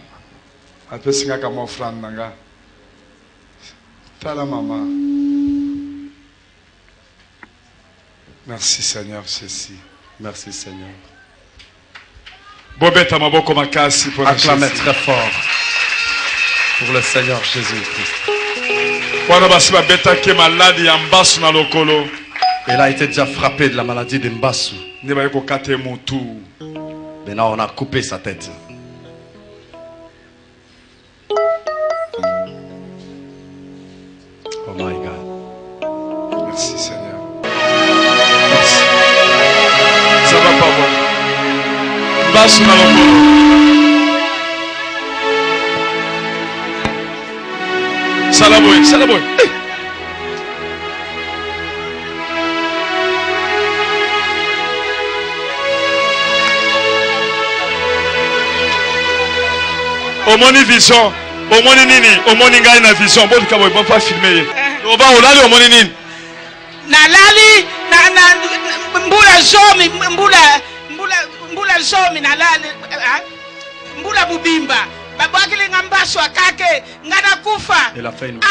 Après singa kama offrande nanga. Tala maman. Merci Seigneur Jésus. Merci Seigneur. Bobeta maboko makasi pour acclamer très fort pour le Seigneur Jésus-Christ. Il a été déjà frappé de la maladie de Mbasu. Maintenant on a coupé sa tête. Oh my God. Merci Seigneur. Merci. Ça va pas bon. Mbasu na lokolo. Salaboy, salaboy. Omoni vision. Omoni nini? Omoni ngai na vision. Bon ka boy pas filmer. Oba olali omoni nini? Na lali na mbula zomi mbula zomi na lali mbula bubimba. Babakile ngambaso akake ngana kufa.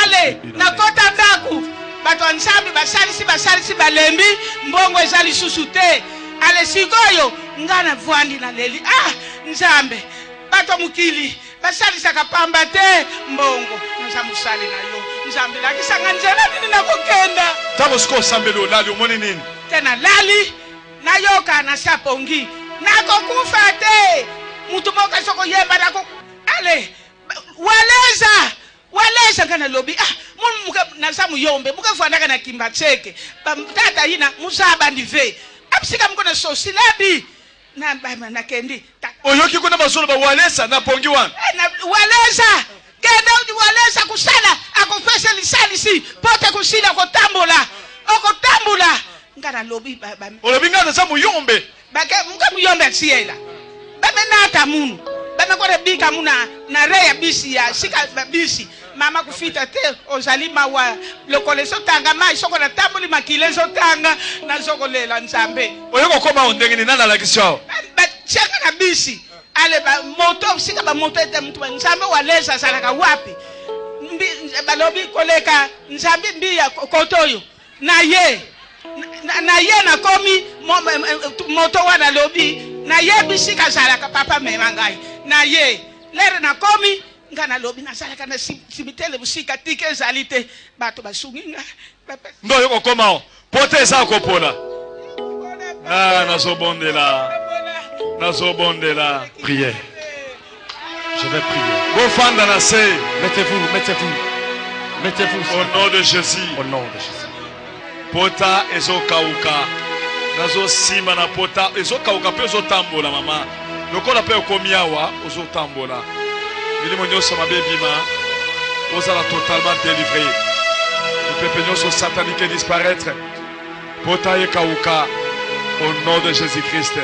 Ale nakota ndaku. Bato nsambi basalisi balembi mbongo ezali susute. Ale sikoyo ngana vwandi na leli. Nzambe bato mukili basalisa kapamba te mbongo nzamusali na yo. Nzambe lakisanga njela nini nakokenda. Tabo siko sambelo lali omoni nini? Tena lali na yoka na sapongi. Nakokufa te. Mutu moka soko yemba nako. Ale waleza kana lobi muka nasamu yombe muka fandaka na kimba cheke tata hina musaba ndive abisika mkona sosilabi na kendi oyoki kuna basolo ba waleza na pongi wan waleza kenda waleza kusala akofesa lisalisi pote kusila okotambula ngana lobi olobi ngana samu yombe bake muka muyombe siela bamenata munu bamekore bika muna na reya bisi ya sika bisi mama kufita te ozali mawa lokole sotanga mai soko na tambuli makile sotanga na soko lela nzambe oyoko koma ondenge ni nana la kisho ba cheka na bisi ale ba moto sika ba moto ete mtu nzambe waleza salaka wapi balobi koleka nzambe mbia kotoyo na ye na komi moto wana lobi na ye bisika salaka papa memangai na ye lere na komi ngana lobi na salaka na simitele busika tike zalite bato basunginga ndo yoko komao pote za kopola nazobondela Priez. Je vais prier. Bofanda na se Mettez-vous au nom de Jésus. Au nom de Jésus. Pota ezokauka nazo sima na pota ezokauka pe ezotambola mama lokola pe okomiawa ozotambola milimo nyonso mabebima ozala totalement délivré le peuple nyonso satanique disparaître pota ekauka au nom de Jésus-Christ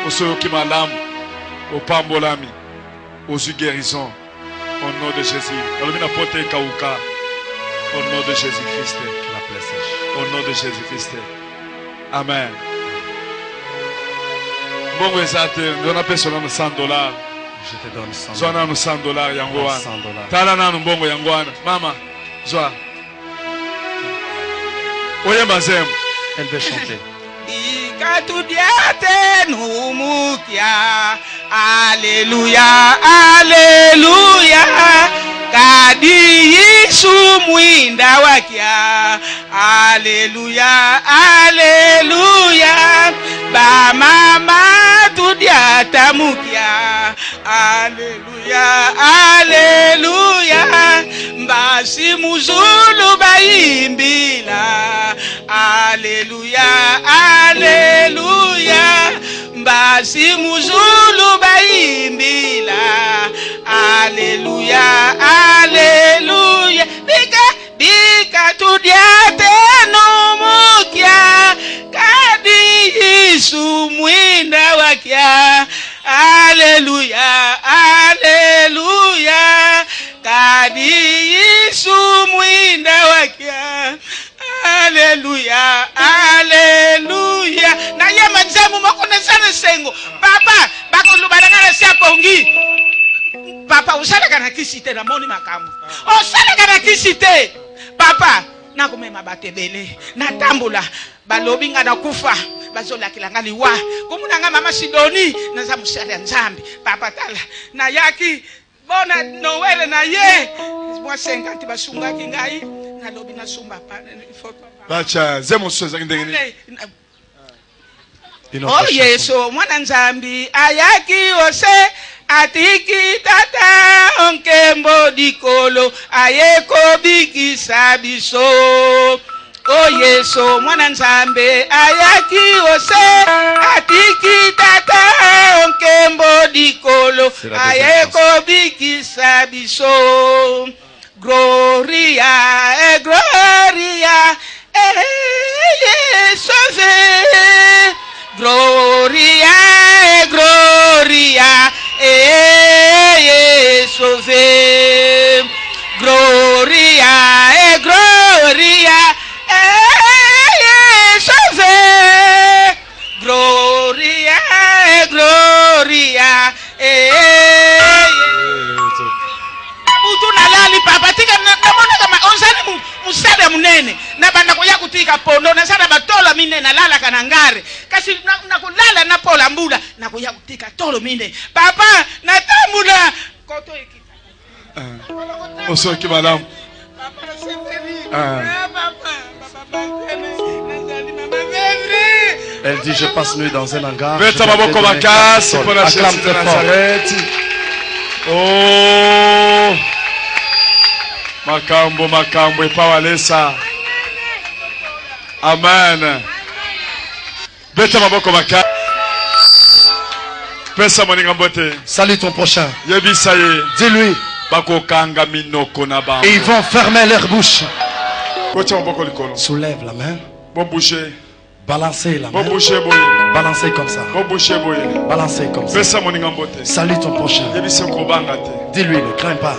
osoyoki malamu opambolami ozwi guérison au nom de Jésus alobi na pota ekauka au nom de Jésus-Christ. Au nom de Jésus-Christ. Amen. Bongo ezate, ndona pesa na $100. Je te donne $100. Zona no $100 yango wana. Tala na mbongo yango wana. Mama, zwa. Oye mazem. Elle veut chanter. Ikatudiate numukia. Alléluia, alléluia. Kadi Yesu mwinda wakia. Alléluia, alléluia. Ba mama tudiata mukia. Alléluia, alléluia. Mbasi muzulu baimbila. Alléluia, alléluia. Mbasi muzulu baimbila. Alléluia, alléluia. Bika tudiate numukia. Kadi Yesu mwinda wakia. Alléluia, alléluia. Kadi Yesu mwinda wakia. Alléluia, alléluia. Na ye manzamu makone sana sengo. Papa, bako lubaranga sia pongi. Papa, usalaka na kisite na moni makamu. Usalaka na kisite. Papa, nakumema batebele. Natambula balobi nga na kufa. Bazola kilanga liwa. Kumunanga mama Sidoni naza musali nzambi. Papa tala na yaki bona Noel na ye. Mwa 50 basungaki ngai. Na lobi na sumba pa foto. Bacha zemo soza ndengeni. Oh Yesu mwana nzambi ayaki ose atiki tata onkembo dikolo ayeko bikisa biso. Oh Yesu mwana nzambe ayaki ose atiki tata onkembo dikolo ayeko bikisa biso. Gloria, gloria, sauvé. Gloria, gloria, musale munene na banda kuya kutika pondo na sana batola mine na lala kanangare kasi na kulala na pola mbula na kuya kutika tolo mine papa na tamula koto ikita oso ki madame Elle dit je passe nuit dans un hangar. Acclame très fort. Oh makambo makambo epawalesa. Amen. Beta maboko makasi. Pesa moninga mbote. Salut ton prochain. Yebisa ye. Dis-lui. Bakokanga minoko na ba. Et ils vont fermer leur bouche. Soulève la main. Bon boucher. Balancez la main. Bon boucher boy. Balancez comme ça. Bon boucher boy. Balancez comme ça. Pesa moninga mbote. Salut ton prochain. Yebisa kobanga te. Dis-lui, ne crains pas.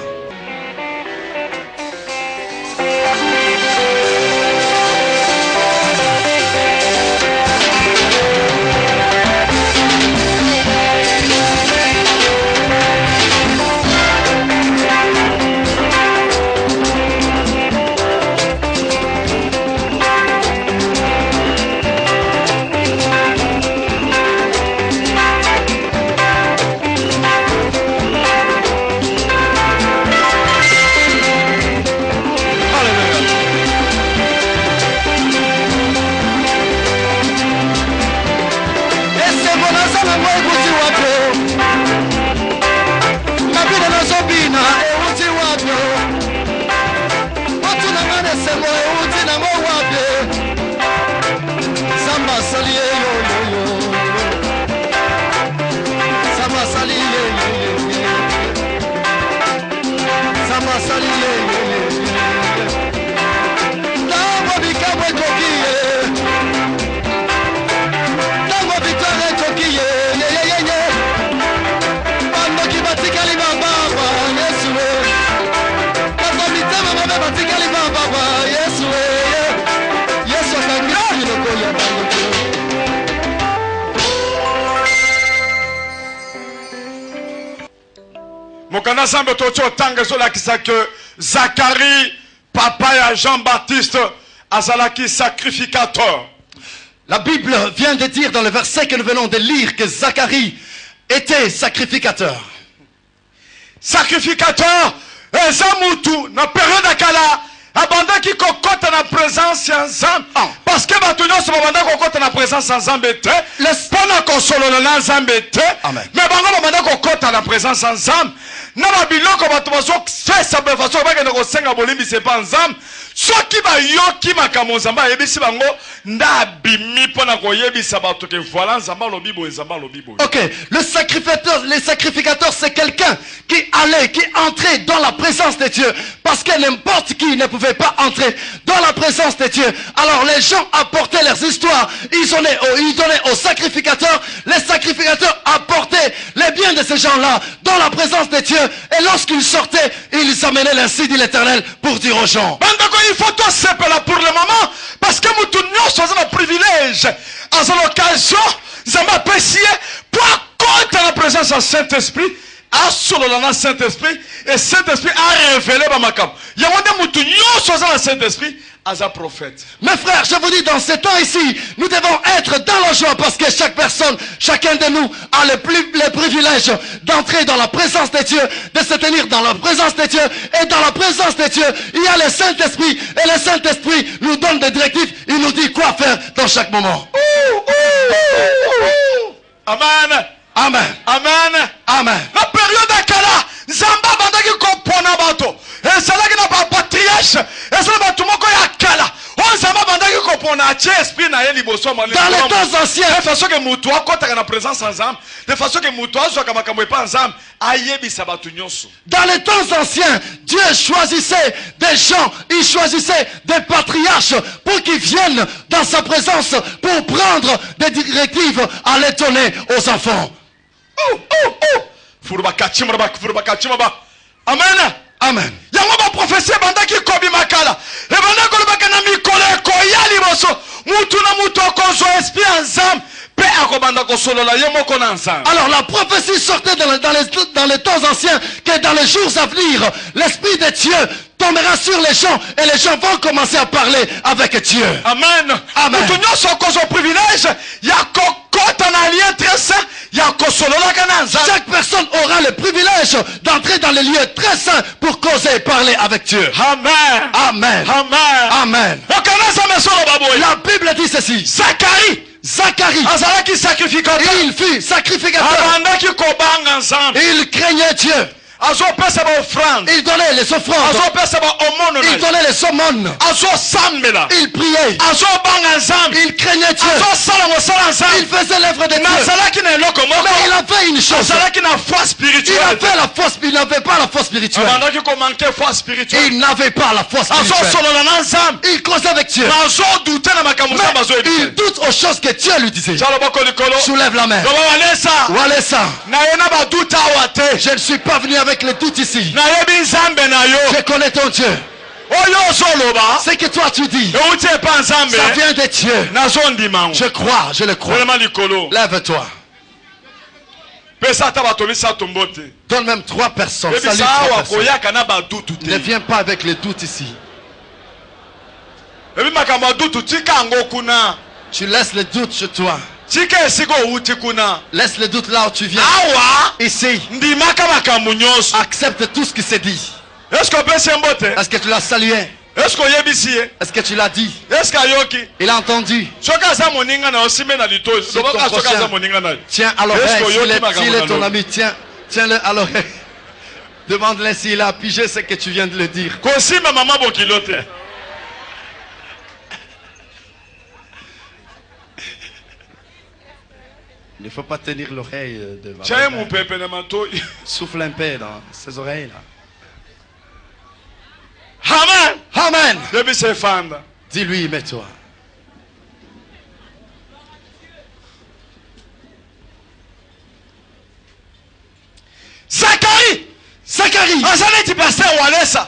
Mokana sambe tocho tanga zola kisa que Zacharie, papa ya Jean-Baptiste, azalaki sacrificateur. La Bible vient de dire dans le verset que nous venons de lire que Zacharie était sacrificateur. Sacrificateur, ezamutu na période akala abandaki kokota na présence ya Nzambe parce que bato nyonso babanda kokota na présence ya Nzambe te mpona kosolola na Nzambe te mais bango babanda kokota na présence ya Nzambe na babiloko bato bazofesa façon bakende kosenga bolimbisa epa Nzambe soki bayoki makambo Nzambe ayebisi bango nde abimi mpona koyebisa bato ke voilà Nzambe alobi boye Nzambe alobi boye. Ok, les sacrificateurs c'est quelqu'un qui allait, qui entrait dans la présence de Dieu parce que n'importe qui ne pouvait pas entrer dans la présence de Dieu. Alors les gens apportaient leurs histoires, ils donnaient aux sacrificateurs, les sacrificateurs apportaient les biens de ces gens-là dans la présence de Dieu et lorsqu'ils sortaient, ils amenaient l'insigne de l'Éternel pour dire aux gens. Il faut tout là pour le moment parce que nous tous avons un privilège à l'occasion nous avons apprécié pour compter la présence du Saint-Esprit à solo dans Saint-Esprit et Saint-Esprit a révélé ma cap. Il y a un Saint-Esprit as un prophète. Mes frères, je vous dis, dans ce temps ici, nous devons être dans la joie parce que chaque personne, chacun de nous a le privilège d'entrer dans la présence de Dieu, de se tenir dans la présence de Dieu. Et dans la présence de Dieu, il y a le Saint-Esprit. Et le Saint-Esprit nous donne des directives. Il nous dit quoi faire dans chaque moment. Amen. Amen. Amen. Amen. La période à Kala, Zamba bandaki kompona bato. Et ça là qui n'a pas patriarche. Et ça va tout le monde à Kala. On Zamba bandaki kompona esprit na yeli boso mali. Dans les temps anciens, de façon que mutua quand tu as la présence ensemble, de façon que mutua soit comme kamwe pas ensemble, ayebi sabatu nyonso. Dans les temps anciens, Dieu choisissait des gens, il choisissait des patriarches pour qu'ils viennent dans sa présence pour prendre des directives à les donner aux enfants. Amen. Amen. Yango ba prophétie bandaki kobi makala. E bandako lobaka na mikolo ekoya liboso. Mutu na mutu akozo esprit ensemble. Pe akobanda kosolola ye moko na ensemble. Alors la prophétie sortait dans les temps anciens que dans les jours à venir, l'esprit de Dieu tombera sur les gens et les gens vont commencer à parler avec Dieu. Amen. Amen. Chaque personne aura le privilège d'entrer dans les lieux très saints pour causer et parler avec Dieu. Amen. Amen. Amen. Amen. La Bible dit ceci. Zacharie, il fut sacrificateur. Il craignait Dieu. Il donnait les offrandes. Il donnait les aumônes. Il priait. Il craignait Dieu. Il faisait l'œuvre de Dieu. Mais il avait une chose. Il n'avait pas la foi spirituelle. Il n'avait pas la foi spirituelle. Il causait avec Dieu. Mais il doute aux choses que Dieu lui disait. Soulève la main. Walesa. Je ne suis pas venu avec les doutes ici. Je connais ton Dieu. Ce que toi tu dis, ça vient de Dieu. Je crois, je le crois. Lève-toi. Donne même 3 personnes. Salut 3 personnes. Ne viens pas avec les doutes ici. Tu laisses les doutes chez toi. Laisse le doute là où tu viens. Ici. Accepte tout ce qui s'est dit. Est-ce que tu l'as salué? Est-ce que tu l'as dit? Il a entendu. Tiens à l'oreille. S'il est ton ami, tiens-le à l'oreille. Demande-le s'il a pigé ce que tu viens de le dire. Il ne faut pas tenir l'oreille devant. Souffle un peu dans ses oreilles là. Amen. Amen. Dis-lui, mets-toi. Zacharie.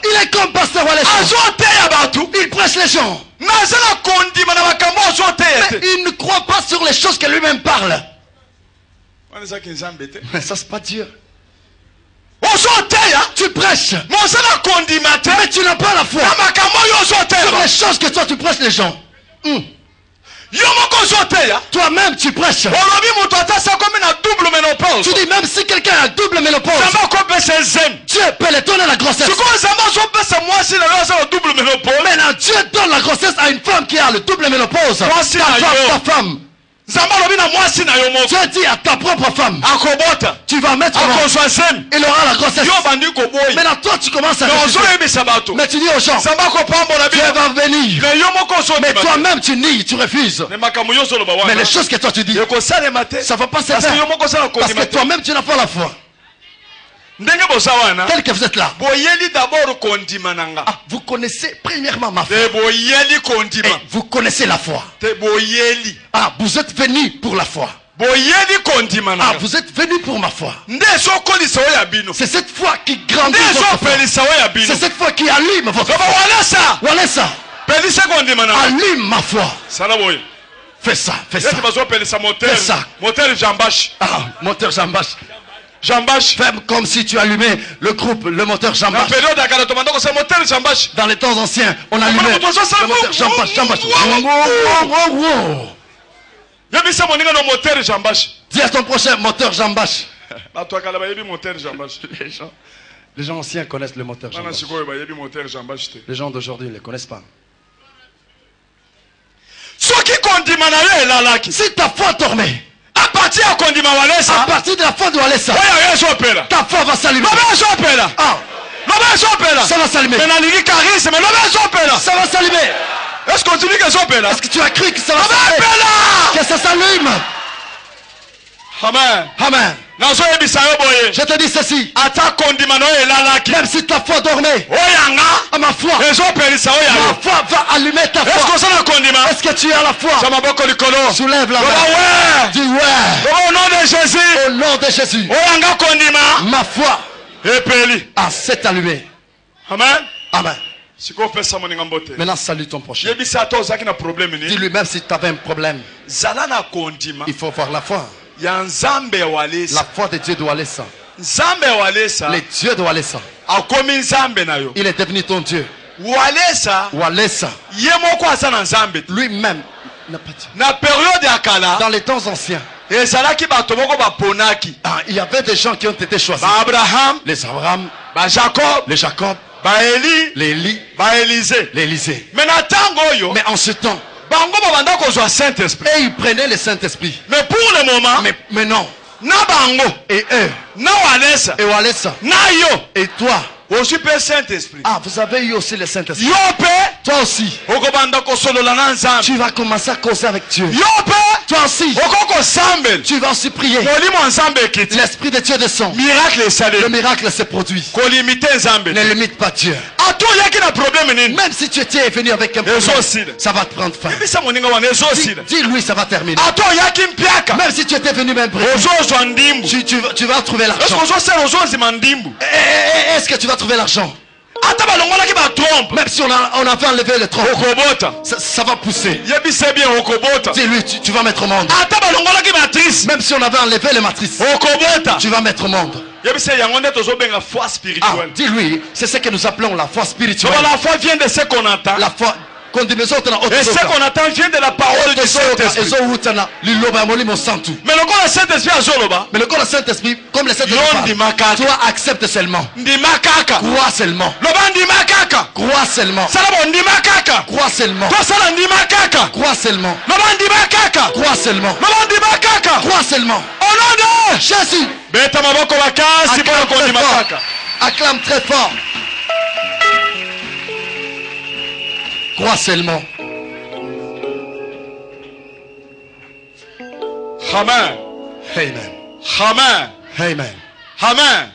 Il est comme pasteur Walesa. Il prêche les gens. Mais il ne croit pas sur les choses que lui-même parle. Mais ça c'est pas Dieu. Tu prêches. Mais tu n'as pas la foi sur les choses que toi tu prêches les gens. Toi-même tu prêches. Tu dis même si quelqu'un a double ménopause, Dieu peut lui donner la grossesse. Maintenant Dieu donne la grossesse à une femme qui a le double ménopause. Ta femme. Dieu dit à ta propre femme, tu vas mettre il aura la grossesse. Maintenant toi tu commences à refuser. Mais tu dis aux gens, Dieu va venir. Mais toi-même tu nies, tu refuses. Mais les choses que toi tu dis, ça ne va pas se faire. Parce que toi-même tu n'as pas la foi. Tel que vous êtes là, vous connaissez premièrement ma foi. Et vous connaissez la foi. Vous êtes venus pour la foi. Vous êtes venus pour ma foi. C'est cette foi qui grandit votre foi. C'est cette foi qui allume votre foi. Walesa, allume ma foi. Fais ça, fais ça. Fais ça. Moteur Jambache. Fais comme si tu allumais le groupe, le moteur Jambache. Dans les temps anciens, on allumait le moteur Jambache. Dis à ton prochain moteur Jambache. Les gens anciens connaissent le moteur Jambache. Les gens d'aujourd'hui ne le connaissent pas. Si ta foi dormait, à partir de la foi de Walesa, ta foi va s'allumer. Ça va s'allumer. Ça va s'allumer. Est-ce que tu as cru que ça va s'allumer? Que ça s'allume? Amen. Amen. Je te dis ceci. Même si ta foi dormait, ma foi va allumer ta foi. Est-ce que tu as la foi? Soulève la main. Dis ouais. Au nom de Jésus. Au nom de Jésus. Ma foi s'est allumée. Amen. Amen. Maintenant salue ton prochain. Dis-lui même si tu avais un problème, il faut voir la foi. La foi de Dieu de Walesa. Le Dieu de Walesa. Il est devenu ton Dieu. Walesa. Lui-même n'a pas Dieu. Dans les temps anciens, il y avait des gens qui ont été choisis. Les Abraham, les Jacob, les Élie, les Élisée. Mais en ce temps, et ils prenaient le Saint-Esprit. Mais pour le moment, mais non. Et eux, et Walesa, et toi, ah, vous avez eu aussi le Saint-Esprit. Toi aussi, tu vas commencer à causer avec Dieu. Toi aussi, tu vas aussi prier. L'Esprit de Dieu descend. Le miracle se produit. Ne limite pas Dieu. Même si tu étais venu avec un problème, ça va te prendre fin. Dis-lui, ça va terminer. Même si tu étais venu même prier, tu vas trouver l'argent. Est-ce que tu vas trouver l'argent? Même si on a fait enlever le tronc, ça va pousser. Dis-lui, tu vas mettre au monde. Même si on avait enlevé les matrices, tu vas mettre au monde. Ah, dis-lui, c'est ce que nous appelons la foi spirituelle. La foi vient de ce qu'on entend. La foi. Et ce qu'on attend vient de la parole du Saint-Esprit. Mais le Saint-Esprit, comme le Saint-Esprit, toi accepte seulement. Crois seulement. Crois seulement. Crois seulement. Crois seulement. Crois seulement. Crois seulement. Au nom de Jésus. Acclame très fort. Crois seulement. Amen. Amen. Amen. Amen. Amen.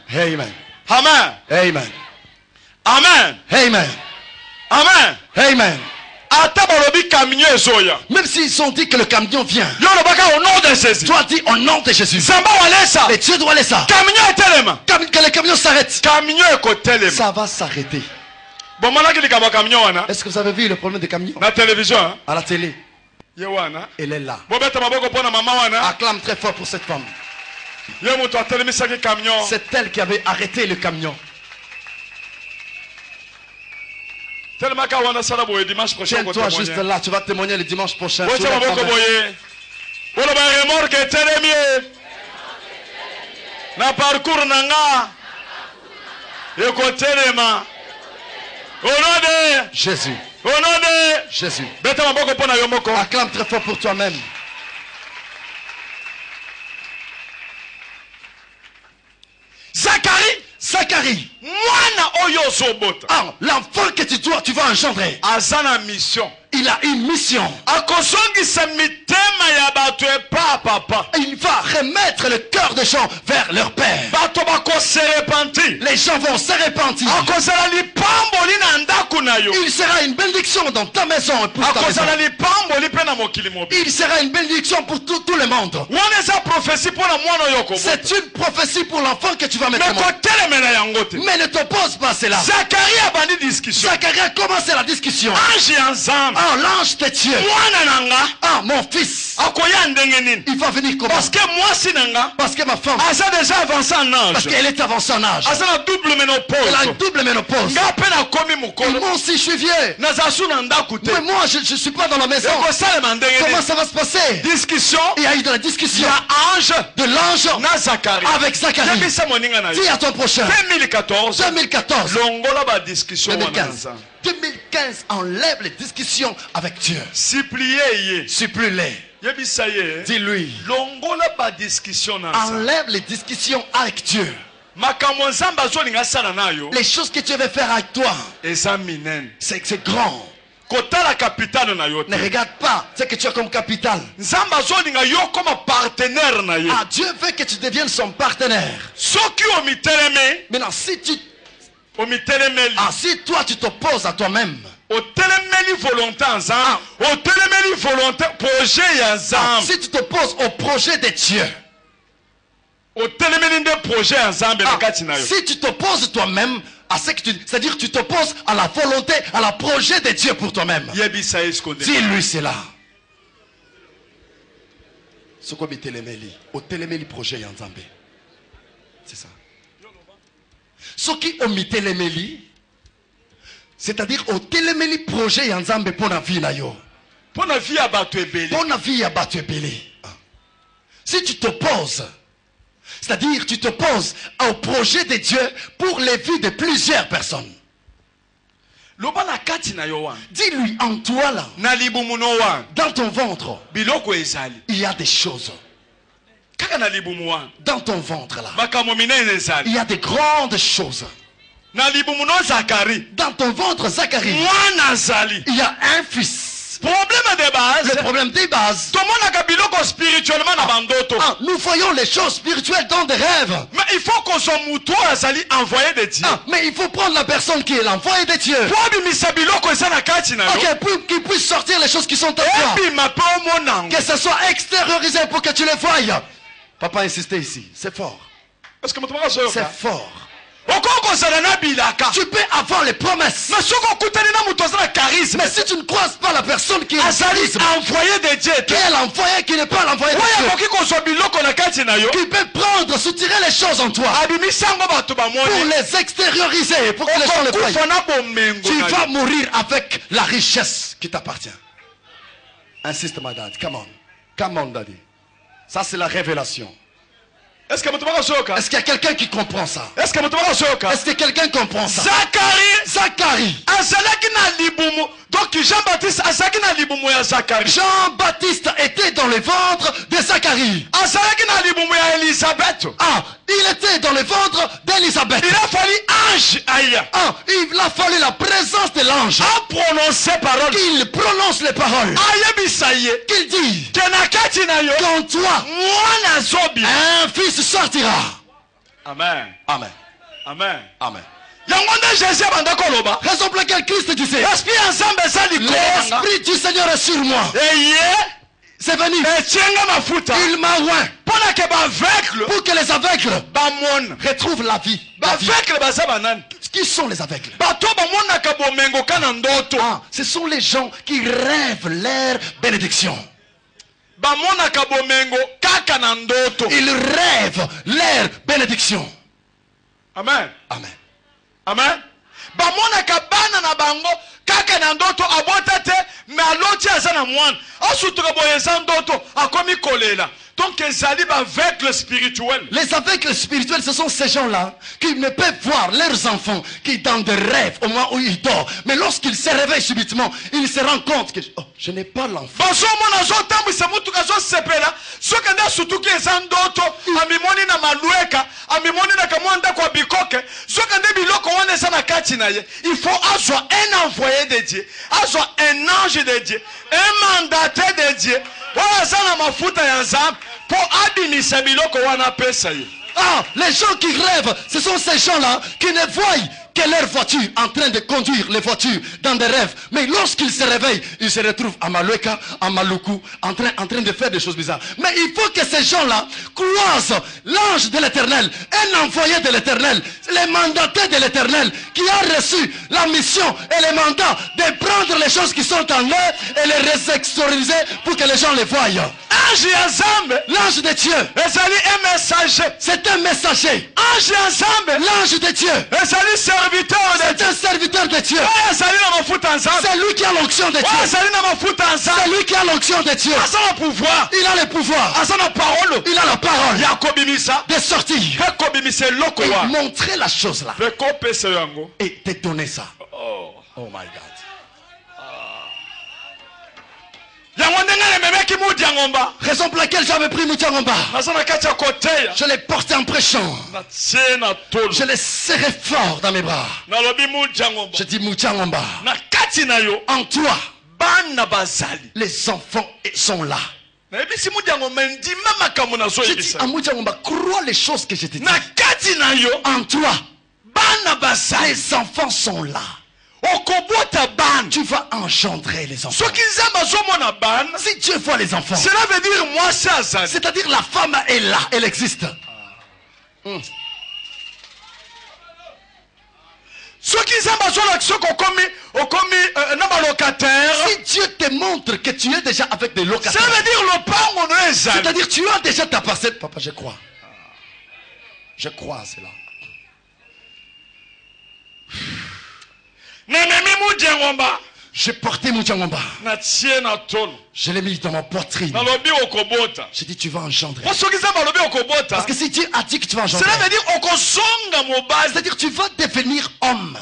Amen. Amen. Amen. Amen. Amen. Amen. Amen. Même s'ils ont dit que le camion vient, au nom de Jésus. Toi dis au nom de Jésus. Et Dieu doit laisser ça. Que le camion s'arrête. Ça va s'arrêter. Est-ce que vous avez vu le problème des camions? La télévision. À la télé. Elle est là. Acclame très fort pour cette femme. C'est elle qui avait arrêté le camion. Tiens-toi juste là, tu vas témoigner le dimanche prochain. Na parcours nanga. Au nom de Jésus. Au nom de Jésus. Acclame très fort pour toi-même. Zacharie. Ah, l'enfant que tu vas engendrer. Azana mission. Il a une mission. Il va remettre le cœur des gens vers leur père. Les gens vont se repentir. Il sera une bénédiction dans ta maison et pour ta maison. Il sera une bénédiction pour tout le monde. C'est une prophétie pour l'enfant que tu vas mettre au monde. Mais ne t'oppose pas à cela. Zacharie a commencé la discussion. Oh, l'ange de Dieu. Ah, mon fils. Il va venir comment? Parce que ma femme. Parce qu'elle est avancée en âge. Elle a une double ménopause. Et moi aussi, je suis vieux. Mais moi, je ne suis pas dans la maison. Comment ça va se passer? Il y a eu de la discussion de l'ange avec Zacharie. Dis à ton prochain. 2014. 2015, enlève les discussions avec Dieu. Supplie-les. Dis-lui. Enlève les discussions avec Dieu. Les choses que tu veux faire avec toi, c'est grand. Ne regarde pas ce que tu as comme capital. Ah, Dieu veut que tu deviennes son partenaire. Maintenant, si toi tu t'opposes à toi-même, si tu t'opposes au projet de Dieu, si tu t'opposes toi-même à ce que c'est-à-dire tu t'opposes à la volonté, à la projet de Dieu pour toi-même. Dis-lui cela. C'est ça. Ce qui omité les méli, c'est-à-dire au téléméli projet yanzambe pour la vie na yo. Pour la vie à battre belé. Pour la vie à battre belé. Si tu t'opposes, c'est-à-dire tu t'opposes au projet de Dieu pour les vies de plusieurs personnes. Dis-lui en toi là, dans ton ventre, il y a des choses. Dans ton ventre là, il y a des grandes choses. Dans ton ventre, Zacharie, il y a un fils. Le problème des bases. Nous voyons les choses spirituelles dans des rêves. Mais il faut qu'on soit envoyé de Dieu. Mais il faut prendre la personne qui est l'envoyé de Dieu. Pour qu'il puisse sortir les choses qui sont en toi. Que ce soit extériorisé pour que tu les voyes. Papa insistait ici. C'est fort. C'est fort. Tu peux avoir les promesses. Mais si tu ne croises pas la personne qui est envoyé de Dieu, qui est l'envoyé, qui n'est pas l'envoyé de Dieu, qui peut prendre, soutirer les choses en toi pour les extérioriser, pour que les gens les voient, tu vas mourir avec la richesse qui t'appartient. Insiste, my dad. Come on. Come on, daddy. Ça, c'est la révélation. Est-ce qu'il y a quelqu'un qui comprend ça? Est-ce que quelqu'un comprend ça? Zacharie. Donc Jean-Baptiste était dans le ventre de Zacharie. Il était dans le ventre d'Élisabeth. Il a fallu ange aïe. Il a fallu la présence de l'ange. Qu'il prononce les paroles. Qu'il dit qu'en toi un fils sortira. Amen. Amen. Amen. Amen. Raison pour laquelle Christ disait l'Esprit du Seigneur est sur moi. C'est venu. Il m'a oint pour que les aveugles retrouvent la vie. Qui sont les aveugles? Ce sont les gens qui rêvent leur bénédiction. Ils rêvent leur bénédiction. Amen. Amen. Amen. Bana na bango kaka na ndoto abota te me aloti azana mwana asutuka boyeza ndoto akomi kolela. Donc les aveugles spirituels. Les aveugles spirituels, ce sont ces gens-là qui ne peuvent voir leurs enfants qui dans des rêves au moment où ils dorment. Mais lorsqu'ils se réveillent subitement, ils se rendent compte que je n'ai pas l'enfant. Il faut avoir un envoyé de Dieu, avoir un ange de Dieu, un mandataire de Dieu. Les gens qui rêvent, ce sont ces gens-là qui ne voient que leur voiture en train de conduire les voitures dans des rêves. Mais lorsqu'ils se réveillent, ils se retrouvent à Malueka, à Maluku, en train de faire des choses bizarres. Mais il faut que ces gens-là croisent l'ange de l'Éternel, un envoyé de l'Éternel, les mandataires de l'Éternel, qui a reçu la mission et le mandat de prendre les choses qui sont en eux et les réextérioriser pour que les gens les voient. L'ange de Dieu, c'est un messager. L'ange de Dieu, c'est un serviteur de Dieu. C'est lui qui a l'onction de Dieu. C'est lui qui a l'onction de Dieu. Il a le pouvoir. Il a la parole de sortir et montrer la chose là et te donner ça. Oh my God. Raison pour laquelle j'avais pris Moutiangomba. Je l'ai porté en prêchant. Je l'ai serré fort dans mes bras. Je dis Moutiangomba. En toi, les enfants sont là. Je dis à Moutiangomba, crois les choses que je te dis. En toi, les enfants sont là. Tu vas engendrer les enfants. Si Dieu voit les enfants, cela veut dire moi ça. C'est-à-dire la femme est là, elle existe. Si Dieu te montre que tu es déjà avec des locataires, ça veut dire c'est-à-dire tu as déjà ta parcelle. Papa, je crois. Je crois à cela. J'ai porté Moudjangomba. Je l'ai mis dans ma poitrine. J'ai dit tu vas engendrer. Parce que si Dieu a dit que tu vas engendrer, cela veut dire c'est-à-dire tu vas devenir homme.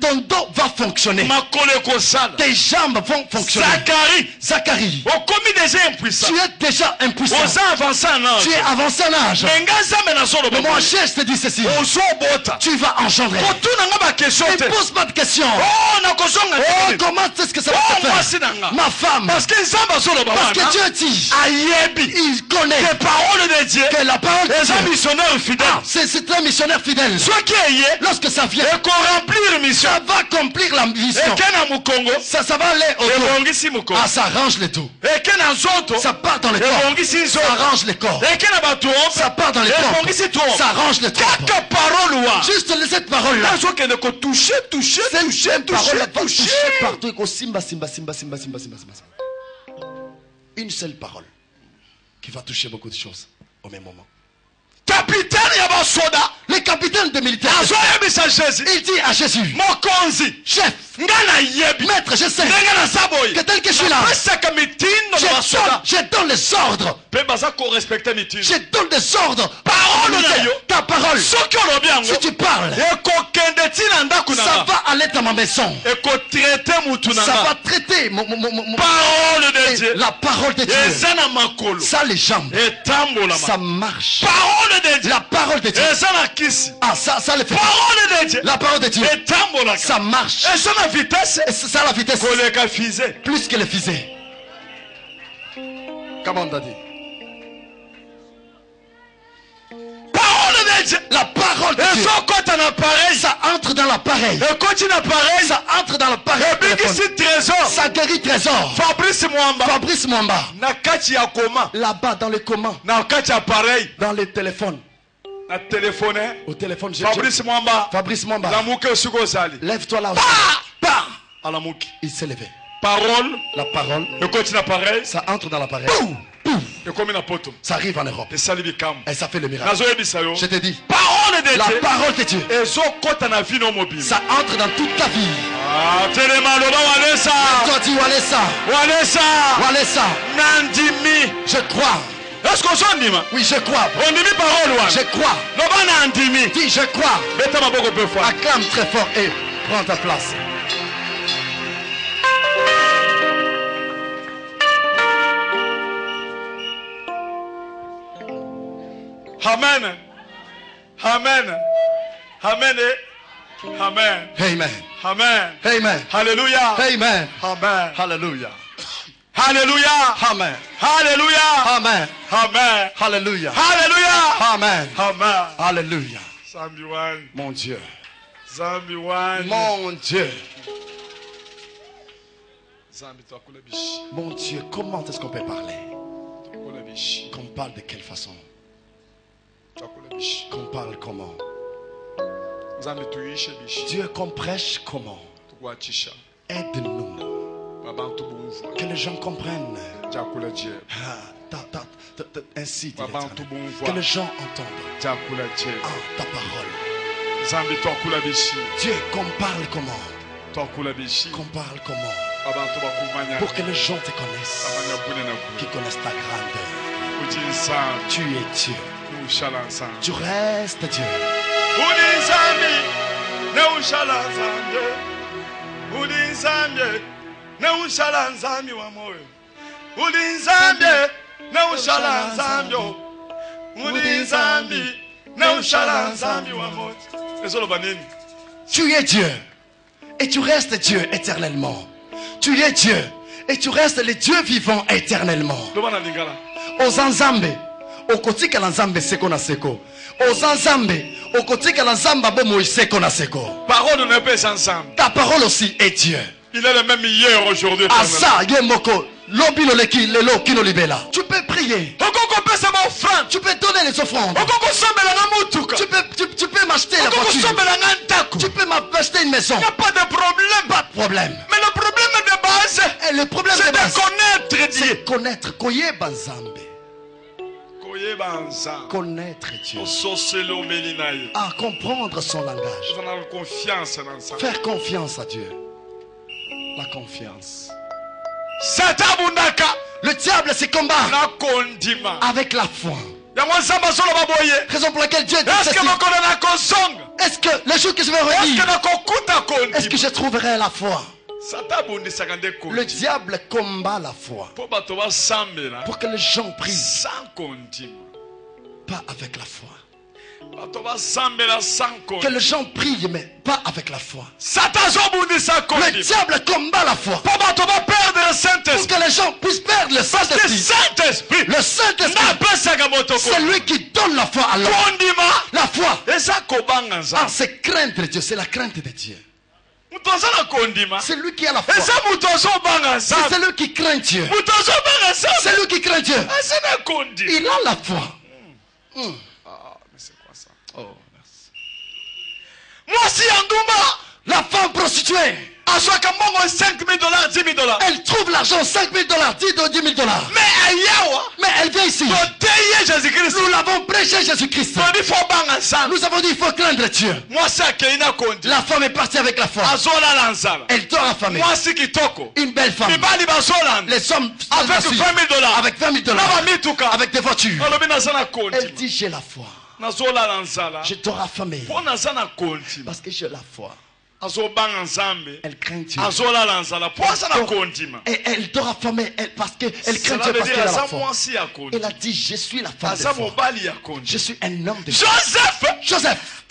Ton dos va fonctionner. Tes jambes vont fonctionner. Zacharie, tu es déjà impuissant. Tu es avancé en âge. Mais moi je te dis ceci, tu vas engendrer. Ne pose pas de questions. Oh, comment est-ce que ça va se faire? Ma femme, parce que Dieu dit, il connaît les paroles de Dieu, que la parole de Dieu, c'est un missionnaire fidèle. Lorsque ça vient, ça va accomplir la mission. Ça va aller au corps. Ah, ça arrange les tout. Ça part dans les corps. Ça arrange les corps. Ça part dans les corps. Ça arrange les corps. Juste cette parole-là. Toucher partout. Une seule parole qui va toucher beaucoup de choses au même moment. Le capitaine des militaires, il dit à Jésus, chef, maître, je sais que tel que je suis là, je donne les ordres. Je donne des ordres. Ta parole, si tu parles, ça va aller dans ma maison. Ça va traiter la parole de Dieu. Ça, les jambes, ça marche. La parole de Dieu. Ah, ça le fait. La parole de Dieu. Ça marche. Et ça la vitesse. Plus que les fusées. Comment on a dit? La parole de Dieu. Ça entre dans l'appareil. Ça entre dans l'appareil. Ça guérit trésor. Fabrice Mwamba. Là-bas dans le coma. Dans les téléphones. Au téléphone. Fabrice Mwamba. Lève-toi là. Il s'est levé. La parole. Ça entre dans l'appareil. Ça arrive en Europe. Et ça fait le miracle. Je te dis, la parole de Dieu, ça entre dans toute ta vie. Toi dis Walesa. Je crois. Oui, je crois. Je crois. Dis je crois. Acclame très fort et prends ta place. Amen. Amen. Amen. Amen. Amen. Amen. Amen. Hallelujah. Amen. Amen. Hallelujah. Hallelujah. Amen. Hallelujah. Amen. Amen. Hallelujah. Hallelujah. Amen. Amen. Alléluia. Zambiwan. Mon Dieu. Zambiwan. Mon Dieu. Zambi twakula bishi. Mon Dieu, comment est-ce qu'on peut parler? Twakula bishi. Qu'on parle de quelle façon? Twakula bishi. Qu'on parle comment? Zambi tuishe bishi. Dieu, qu'on prêche comment? Tukwachisha. Aide-nous. Que les gens comprennent. Ainsi dit l'Éternel. Que les gens entendent ta parole. Dieu, qu'on parle comment? Qu'on parle comment? Pour que les gens te connaissent. Qui connaissent ta grandeur. Tu es Dieu. Tu restes Dieu. Neushala nzambi wa moyo ulinzambe neushala nzambi ulinzambi neushala nzambi wa moyo ezolo banini. Tu es Dieu et tu restes Dieu éternellement. Tu es Dieu et tu restes le Dieu vivant éternellement. Ozanzambe okotika la nzambe seko na seko. Ozanzambe okotika la nzamba bomo seko na seko. Parole ne peut ensemble. Ta parole aussi est Dieu. Il est le même hier, aujourd'hui. Asa yemoko lobilo leki lelo kino libela. Tu peux prier. Tu peux donner les offrandes. Tu peux m'acheter la voiture. Tu peux m'acheter une maison. Il n'y a pas de problème. Pas de problème. Mais le problème de base, c'est de connaître Dieu. C'est connaître Koye Banzambe. Koye Connaître Dieu. À comprendre son langage. Faire confiance à Dieu. La confiance. Le diable se combat avec la foi. Raison pour laquelle Dieu dit ceci. Est-ce que le jour que je vais revenir, est-ce que je trouverai la foi? Le diable combat la foi pour que les gens prient pas avec la foi. Que les gens prient mais pas avec la foi. Le diable combat la foi pour que les gens puissent perdre le Saint-Esprit. Le Saint-Esprit, c'est lui qui donne la foi à l'homme. La foi, c'est craindre Dieu, c'est la crainte de Dieu. C'est lui qui a la foi. C'est celui qui craint Dieu. C'est lui qui craint Dieu. Il a la foi. Oh, merci. Moi, si Andouma, la femme prostituée, $5 000, $10 000. Elle trouve l'argent, $5 000, $10 000. Mais elle vient ici. Nous l'avons prêché Jésus-Christ. Nous avons dit il faut craindre Dieu. La femme est partie avec la foi. Elle dort affamée. Une belle femme. Les hommes avec $20 000. Avec $20 000. Avec des voitures. Elle dit j'ai la foi. Je dors affamé. Parce que j'ai la foi. Elle craint Dieu. Et elle dort affamée parce qu'elle craint Dieu parce qu'elle a la foi. Elle a dit je suis la femme de foi. Je suis un homme de foi. Joseph,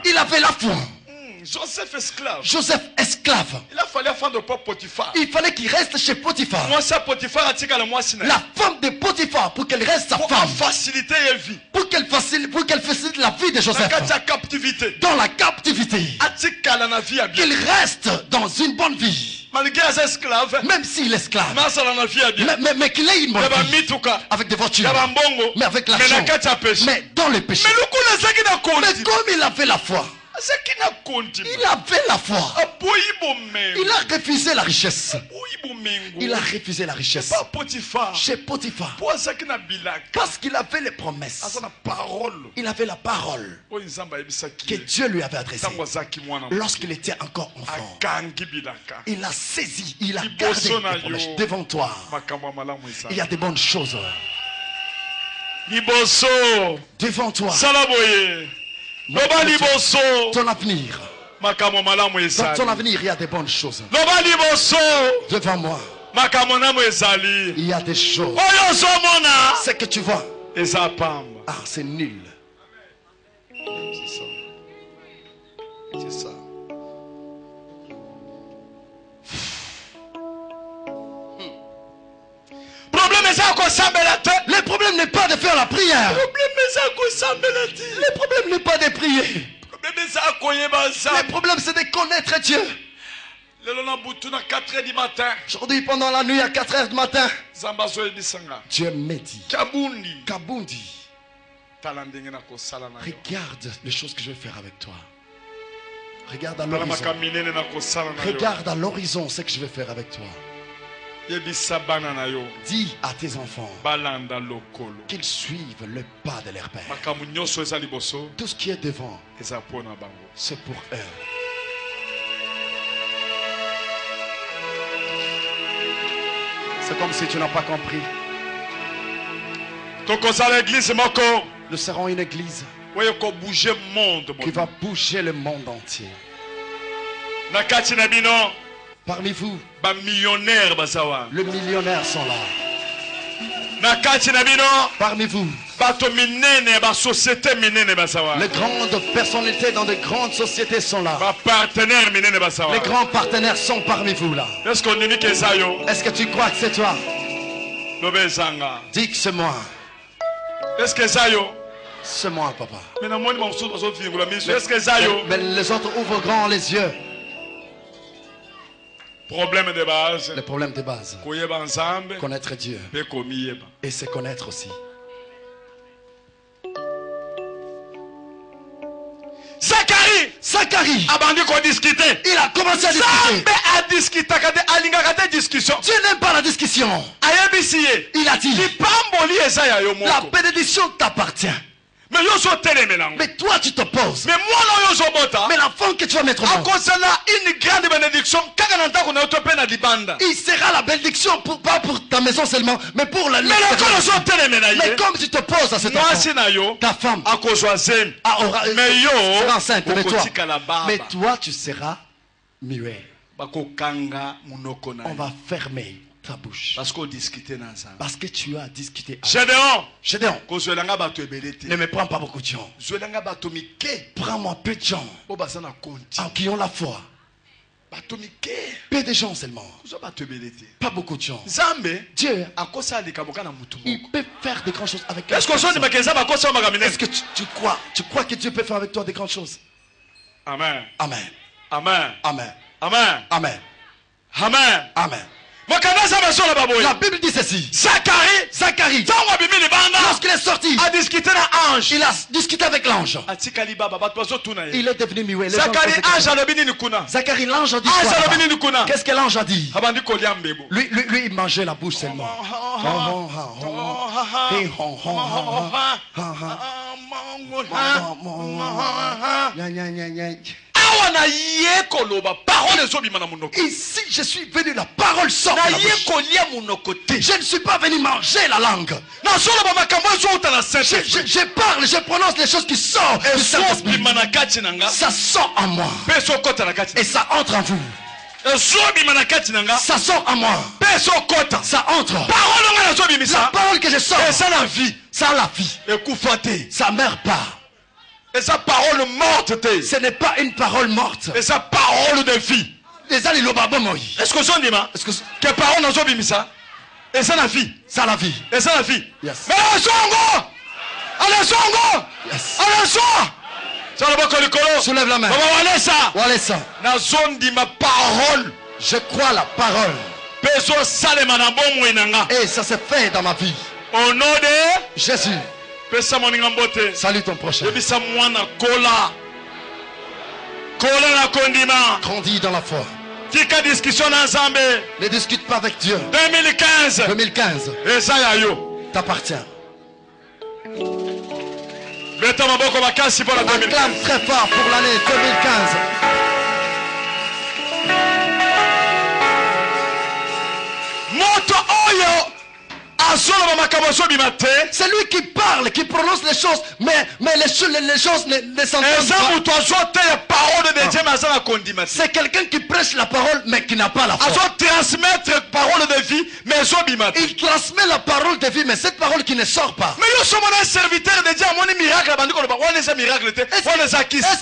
il avait la foi. Joseph esclave. Il fallait qu'il reste chez Potiphar. La femme de Potiphar pour qu'elle reste sa femme. Pour qu'elle facilite la vie de Joseph. Dans la captivité. Qu'il reste dans une bonne vie. Même s'il est esclave. Mais qu'il ait une bonne vie. Avec des voitures. Mais avec l'argent. Mais dans le péché. Mais comme il avait la foi. Il avait la foi. Il a refusé la richesse. Il a refusé la richesse chez Potiphar. Parce qu'il avait les promesses. Il avait la parole que Dieu lui avait adressée. Lorsqu'il était encore enfant, il a saisi, il a gardé les promesses. Devant toi, il y a des bonnes choses. Devant toi, ton avenir. Dans ton avenir, il y a des bonnes choses. Devant moi, il y a des choses. Ce que tu vois, c'est nul. C'est ça. Le problème n'est pas de faire la prière. Le problème n'est pas de prier. Le problème c'est de connaître Dieu. Aujourd'hui pendant la nuit à 4 h du matin, Dieu m'a dit, Kabundi, regarde les choses que je vais faire avec toi. Regarde à l'horizon. Regarde à l'horizon ce que je vais faire avec toi. Dis à tes enfants qu'ils suivent le pas de leur père. Tout ce qui est devant, c'est pour eux. C'est comme si tu n'as pas compris. Nous serons une église qui va bouger le monde entier. Parmi vous, les millionnaires sont là. Parmi vous, les grandes personnalités dans de grandes sociétés sont là. Les grands partenaires sont parmi vous là. Est-ce que tu crois que c'est toi? Dis que c'est moi. C'est moi, papa. Mais les autres ouvrent grand les yeux. Problème de base. Le problème de base. Connaître Dieu. Et se connaître aussi. Zacharie. Il a commencé à discuter. Dieu n'aime pas la discussion. Il a dit, la bénédiction t'appartient. Mais toi tu t'opposes. Mais l'enfant que tu vas mettre au monde, il sera la bénédiction pas pour ta maison seulement, mais pour la maison. Mais comme tu t'opposes à cet enfant, ta femme sera enceinte, mais toi tu seras muet. On va fermer ta bouche. Parce que tu as discuté. Gédéon, ne me prends pas beaucoup de gens. Prends-moi peu de gens qui ont la foi. Peu de gens seulement. Pas beaucoup de gens. Dieu, il peut faire de grandes choses avec toi. Est-ce que tu crois que Dieu peut faire avec toi de grandes choses? Amen. Amen. Amen. Amen. Amen. Amen. Amen. Amen. La Bible dit ceci. Zacharie, lorsqu'il est sorti, a discuté avec l'ange. Il a discuté avec l'ange. Il est devenu muet. Zacharie, l'ange a dit quoi? Qu'est-ce que l'ange a dit? Lui, il mangeait la bouche seulement. Ici, je suis venu, la parole sort. Je ne suis pas venu manger la langue. Je parle, je prononce les choses qui sortent. Ça sort en moi. Et ça entre en vous. Ça sort en moi. Ça entre. La parole que je sors, ça la vie. Ça ne meurt pas. Et sa parole morte. Ce n'est pas une parole morte. Et sa parole de vie. Est-ce que son dima? Que parole n'a pas ça? Et ça la vie. Ça la vie. Et ça la vie. Yes. Mais allez songo. Ça le bas colo. Soulève la main. Walesa. Na zone di ma parole. Je crois la parole. Peso salema na bomo inanga. Et ça se fait dans ma vie. Au nom de Jésus. Salut ton prochain. Grandis dans la foi. Ne discute pas avec Dieu. 2015 t'appartient. Acclame très fort pour l'année 2015. C'est lui qui parle, qui prononce les choses, mais les choses ne s'entendent pas. C'est quelqu'un qui prêche la parole, mais qui n'a pas la foi. Il transmet la parole de vie, mais cette parole qui ne sort pas. Est-ce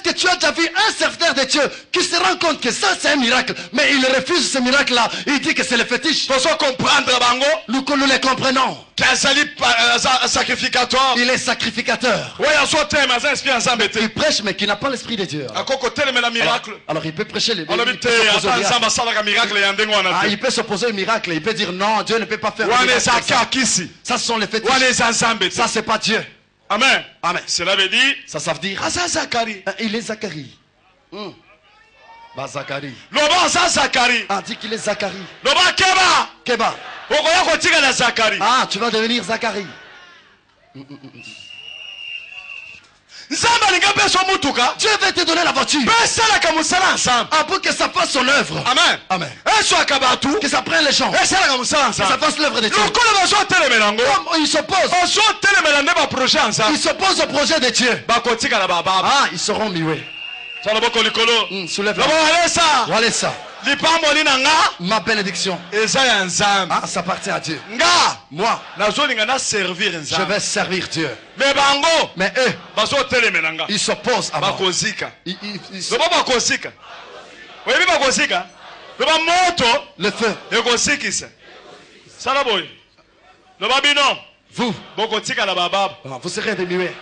que tu as déjà vu un serviteur de Dieu qui se rend compte que ça c'est un miracle, mais il refuse ce miracle-là? Il dit que c'est le fétiche. Nous les comprenons. Il est sacrificateur. Il prêche mais qui n'a pas l'esprit de Dieu. Alors il peut prêcher les miracles. Il peut s'opposer au miracle. Il peut dire non, Dieu ne peut pas faire. Ça sont les fétiches. Ça c'est pas Dieu. Amen. Amen. Cela veut dire. Ça veut dire. Il est Zacharie. Zacharie. Ah, dit qu'il est Zacharie. Keba. Ah, tu vas devenir Zacharie. Dieu va te donner la voiture. Ah, pour que ça fasse son œuvre. Amen. Amen. Que ça prenne les gens. Que ça fasse l'œuvre de Dieu. Comme il s'oppose. Il s'oppose au projet de Dieu. Ah, ils seront muets. Soulève la main. Voilà ça. Ma bénédiction. Ah, ça appartient à Dieu. Moi, je vais servir Dieu. Mais eux, ils s'opposent à moi. Le feu. Vous, vous serez des muets.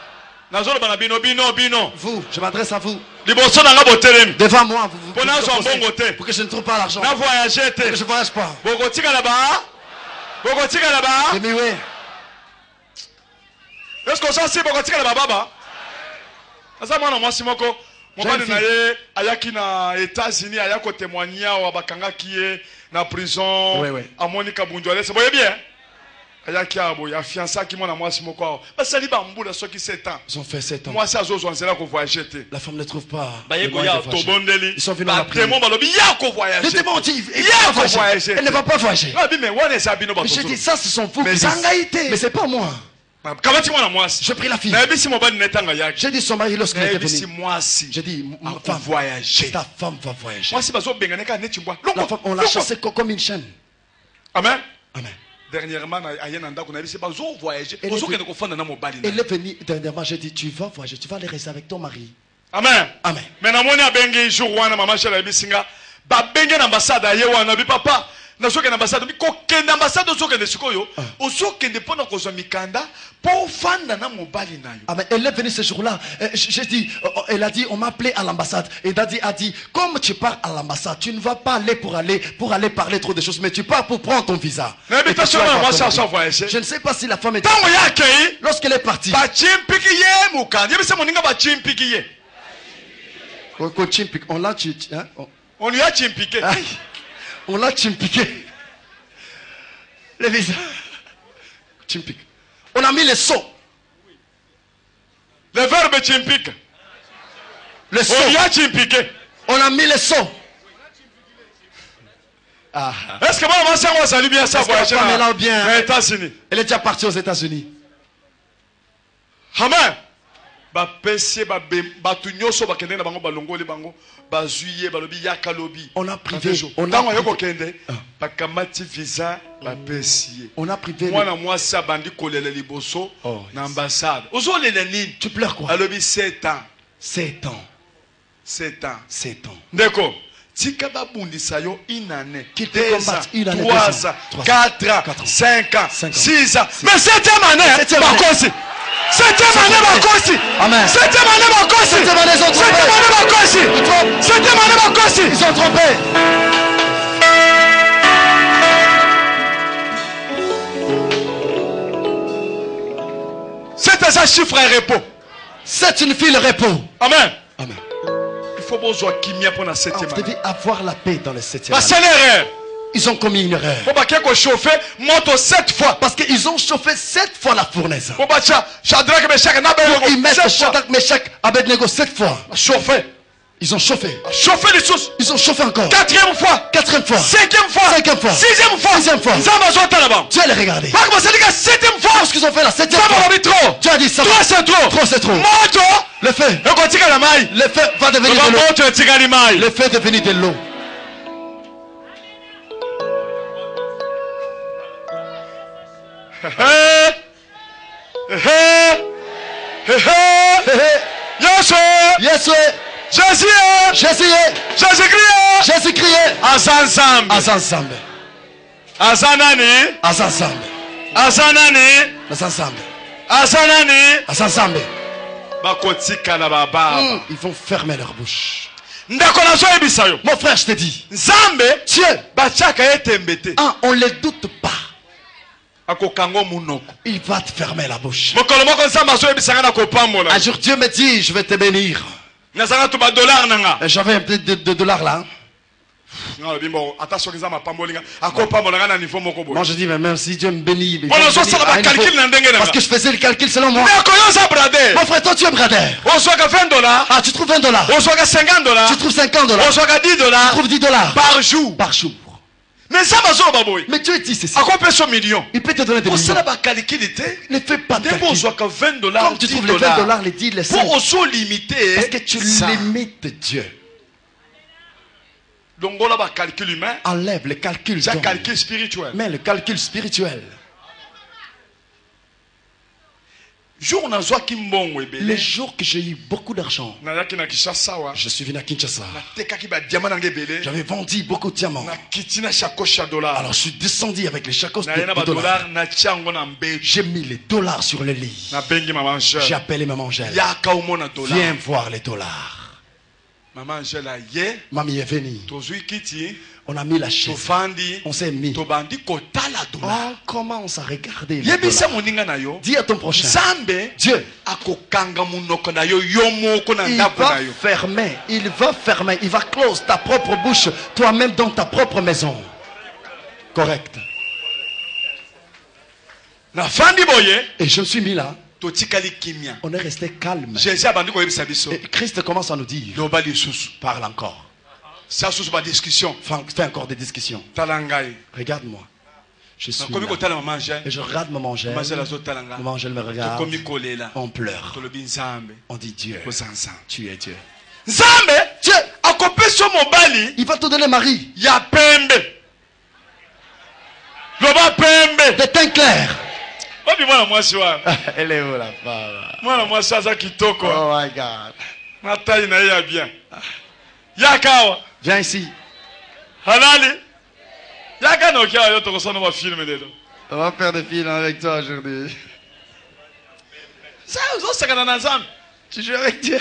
Vous, je m'adresse à vous. Devant moi, vous pour que je ne trouve pas l'argent. Pour que je ne voyage pas. Les muets. Est-ce qu'on s'en sait beaucoup de baba? Ça moi moi si moko mobali na ye ayaki na États-Unis ayako témoigner wa bakanga qui est na prison à Monica Bunjole c'est bien ayaki abo ya fiança qui mona mwasi moko basali ba mbula soki 7 ans. Ils ont fait 7 ans. Mwasi azozo nzela ko voyager te. La femme ne trouve pas. Ils sont venus en démon balobi ya ko voyager. Le démon dit ya ko voyager. Elle ne va pas voyager. J'ai dit ça ce sont vous. Mais c'est pas moi. Je prie la fille. J'ai dit son mari lorsqu'il était venu. J'ai dit ta femme va voyager. La femme, on l'a chassée comme une chaîne. Amen. Amen. Dernièrement, elle est venue dernièrement, j'ai dit tu vas voyager, tu vas aller rester avec ton mari. Amen. Amen. Mais na moni abenge jour wana mama chala bisinga ba benge na ambassade aye wana bi papa na soke na ambassade bi ko kenda ambassade soke de sikoyo o soke de pona ko zo mikanda pour fanda na mobali na yo. Amen. Elle est venue ce jour-là. J'ai dit, elle a dit, on m'a appelé à l'ambassade. Et Daddy a dit, comme tu pars à l'ambassade, tu ne vas pas aller pour aller parler trop de choses, mais tu pars pour prendre ton visa. Je ne sais pas si la femme est. Lorsqu'elle est partie. On l'a hein? On lui a chimpiqué. On l'a chimpiqué. Le visa. Chimpique. On a mis le seau. Le verbe chimpique. Le seau. On lui a chimpiqué. On a mis le seau. Est-ce que moi, ça salut bien ça voyager aux États-Unis? Elle est déjà partie aux États-Unis. Amen. Ba pese ba batu nyoso ba kende na bango balongoli bango ba zuye balobi yakalobi. On a privé. On a yoko kende ba kamati visa ba pesier. On a privé. Mwana mwasi abandi kolele liboso na ambassade. Ozolele nini? Tu pleures quoi? Alobi 7 ans. 7 ans. 7 ans. 7 ans. D'accord. Tika babundisa yo une année. Qu'il te combatte une année. 3 ans. 4 ans. 5 ans. 6 ans. Mais 7e année. Bakosi. 7e année Bakosi. Amen. 7e année Bakosi. 7e année ils ont trompé. 7e année Bakosi. 7e année Bakosi. Ils ont trompé. C'est un chiffre et repos. C'est une fille repos. Amen. Amen. Il faut besoin qu'il m'y a pour la 7e année. Vous devez avoir la paix dans le 7e année. C'est l'erreur. Ils ont commis une erreur. Faut pas qu'ils chauffer moto 7 fois. Parce qu'ils ont chauffé 7 fois la fournaise. Faut pas Shadrach, Meshach, Abednego. Ils mettent Shadrach, Meshach, Abednego 7 fois. Chauffé. Ils ont chauffé. Chauffé les sources. Ils ont chauffé encore. 4e fois. 4e fois. 5e fois. 5e fois. 6e fois. 6e fois. Dieu les regardé. 7e fois. Lorsqu'ils ont fait la 7e fois. Dieu a dit ça. 3 c'est trop. 3 c'est trop. Moto. Le feu. Le feu va devenir de l'eau. Le feu est devenu de l'eau. Jésus crié. Ensemble. Ils vont fermer leur bouche. Mon frère, je te dis, Dieu, on ne le doute pas. Il va te fermer la bouche. Un jour, Dieu me dit, je vais te bénir. J'avais un peu de dollars là. Moi je dis, mais même si Dieu me bénit, parce que je faisais le calcul selon moi. Mon frère, toi tu es bradeur. Ah, tu trouves $20. Tu trouves $50. Tu trouves $10 par jour. Mais Dieu dit ceci. Il peut te donner des millions. Ne fais pas de calcul. Comme tu trouves les $20, les 10, les 5. Parce que tu limites Dieu. Enlève le calcul. Mais le calcul spirituel. Les jours que j'ai eu beaucoup d'argent, je suis venu à Kinshasa. J'avais vendu beaucoup de diamants. Alors je suis descendu avec les chacos de dollars. J'ai mis les dollars sur le lit. J'ai appelé Maman Angèle. Viens voir les dollars. Mamie est venue. On a mis la chaise. On s'est mis. On commence à regarder. Dis à ton prochain. Dieu. Il va fermer. Il va close ta propre bouche. Toi-même dans ta propre maison. Correct. Et je me suis mis là. On est resté calme. Et Christ commence à nous dire, parle encore. Fais encore des discussions. Regarde-moi. Je suis là. Et je regarde Maman Angèle. Maman Angèle me regarde. On pleure. On dit Dieu. Tu es Dieu. Dieu. Il va te donner mari. De teint clair. Elle est où la femme? Oh my God. Viens ici. On va faire des films avec toi aujourd'hui. Tu joues avec Dieu.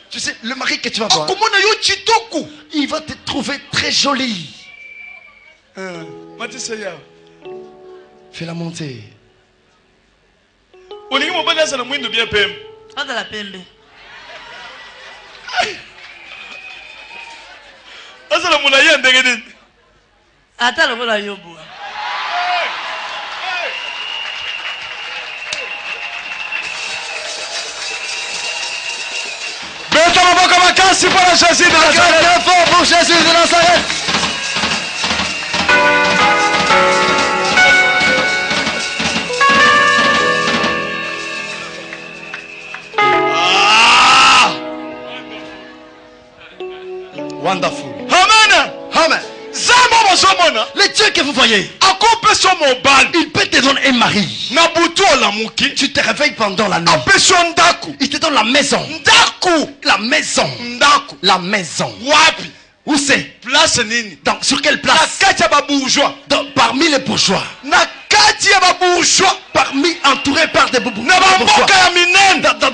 Tu sais, le mari que tu vas voir, il va te trouver très jolie. Fais la montée. Jésus de Nazareth. Fort pour Jésus de Nazareth. Wonderful. Amen. Amen. Le Dieu que vous voyez, il peut te donner un mari. Tu te réveilles pendant la nuit. Il te donne la maison. La maison. La maison. Où c'est? Sur quelle place? Parmi les bourgeois. Entouré par des bourgeois.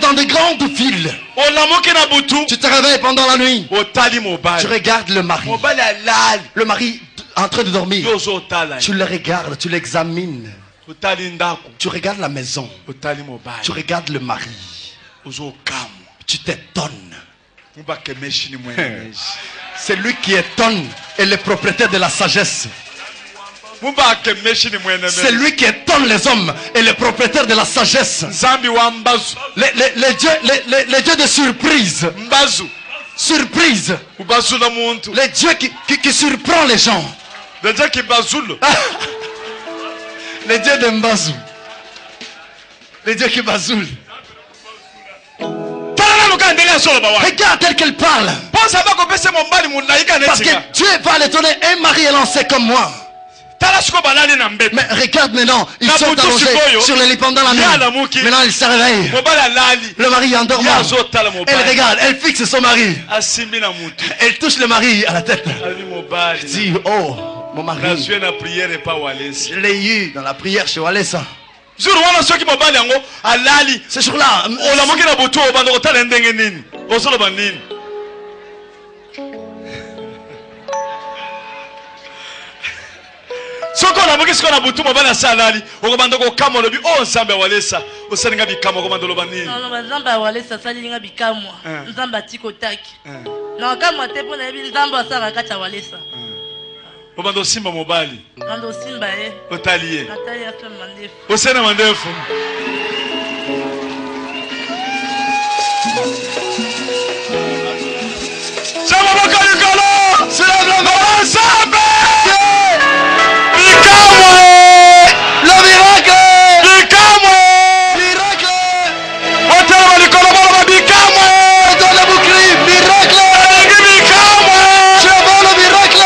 Dans des grandes villes. Tu te réveilles pendant la nuit. Tu regardes le mari. Le mari en train de dormir. Tu le regardes, tu l'examines. Tu regardes la maison. Tu regardes le mari. Tu t'étonnes. C'est lui qui étonne et le propriétaire de la sagesse. C'est lui qui étonne les hommes et le propriétaire de la sagesse. Les dieux de surprise. Surprise. Les dieux qui surprend les gens. Les dieux de Mbazou. Les dieux qui bazoulent. Regarde tel qu'elle parle. Parce que Dieu va les donner un mari élancé comme moi. Mais regarde maintenant, ils sont allongés sur les lits pendant la nuit. Maintenant ils se réveillent. Le mari est endormant. Elle regarde, elle fixe son mari. Elle touche le mari à la tête. Elle dit, oh mon mari, je l'ai eu dans la prière chez Walesa. Ce jour-là, soko la moki siko na butu mobala salali okobanda ko kama lobi o nsambe walesa osalinga bikamo okobanda loba nini non nzamba walesa salinga bikamwa nzamba tiko taki na kama te pona yebi nzamba sala kacha walesa obanda simba mobali ndo simba otaliye natali afa mandefu osena mandefu Sama bakali kala sila blanco nzambe le miracle! Miracle! Dans le bouclier, miracle! Je veux le miracle!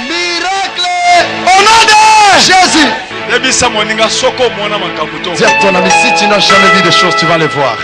Miracle! Au nom de Jésus! Dis à ton ami, si tu n'as jamais vu de choses, tu vas les voir.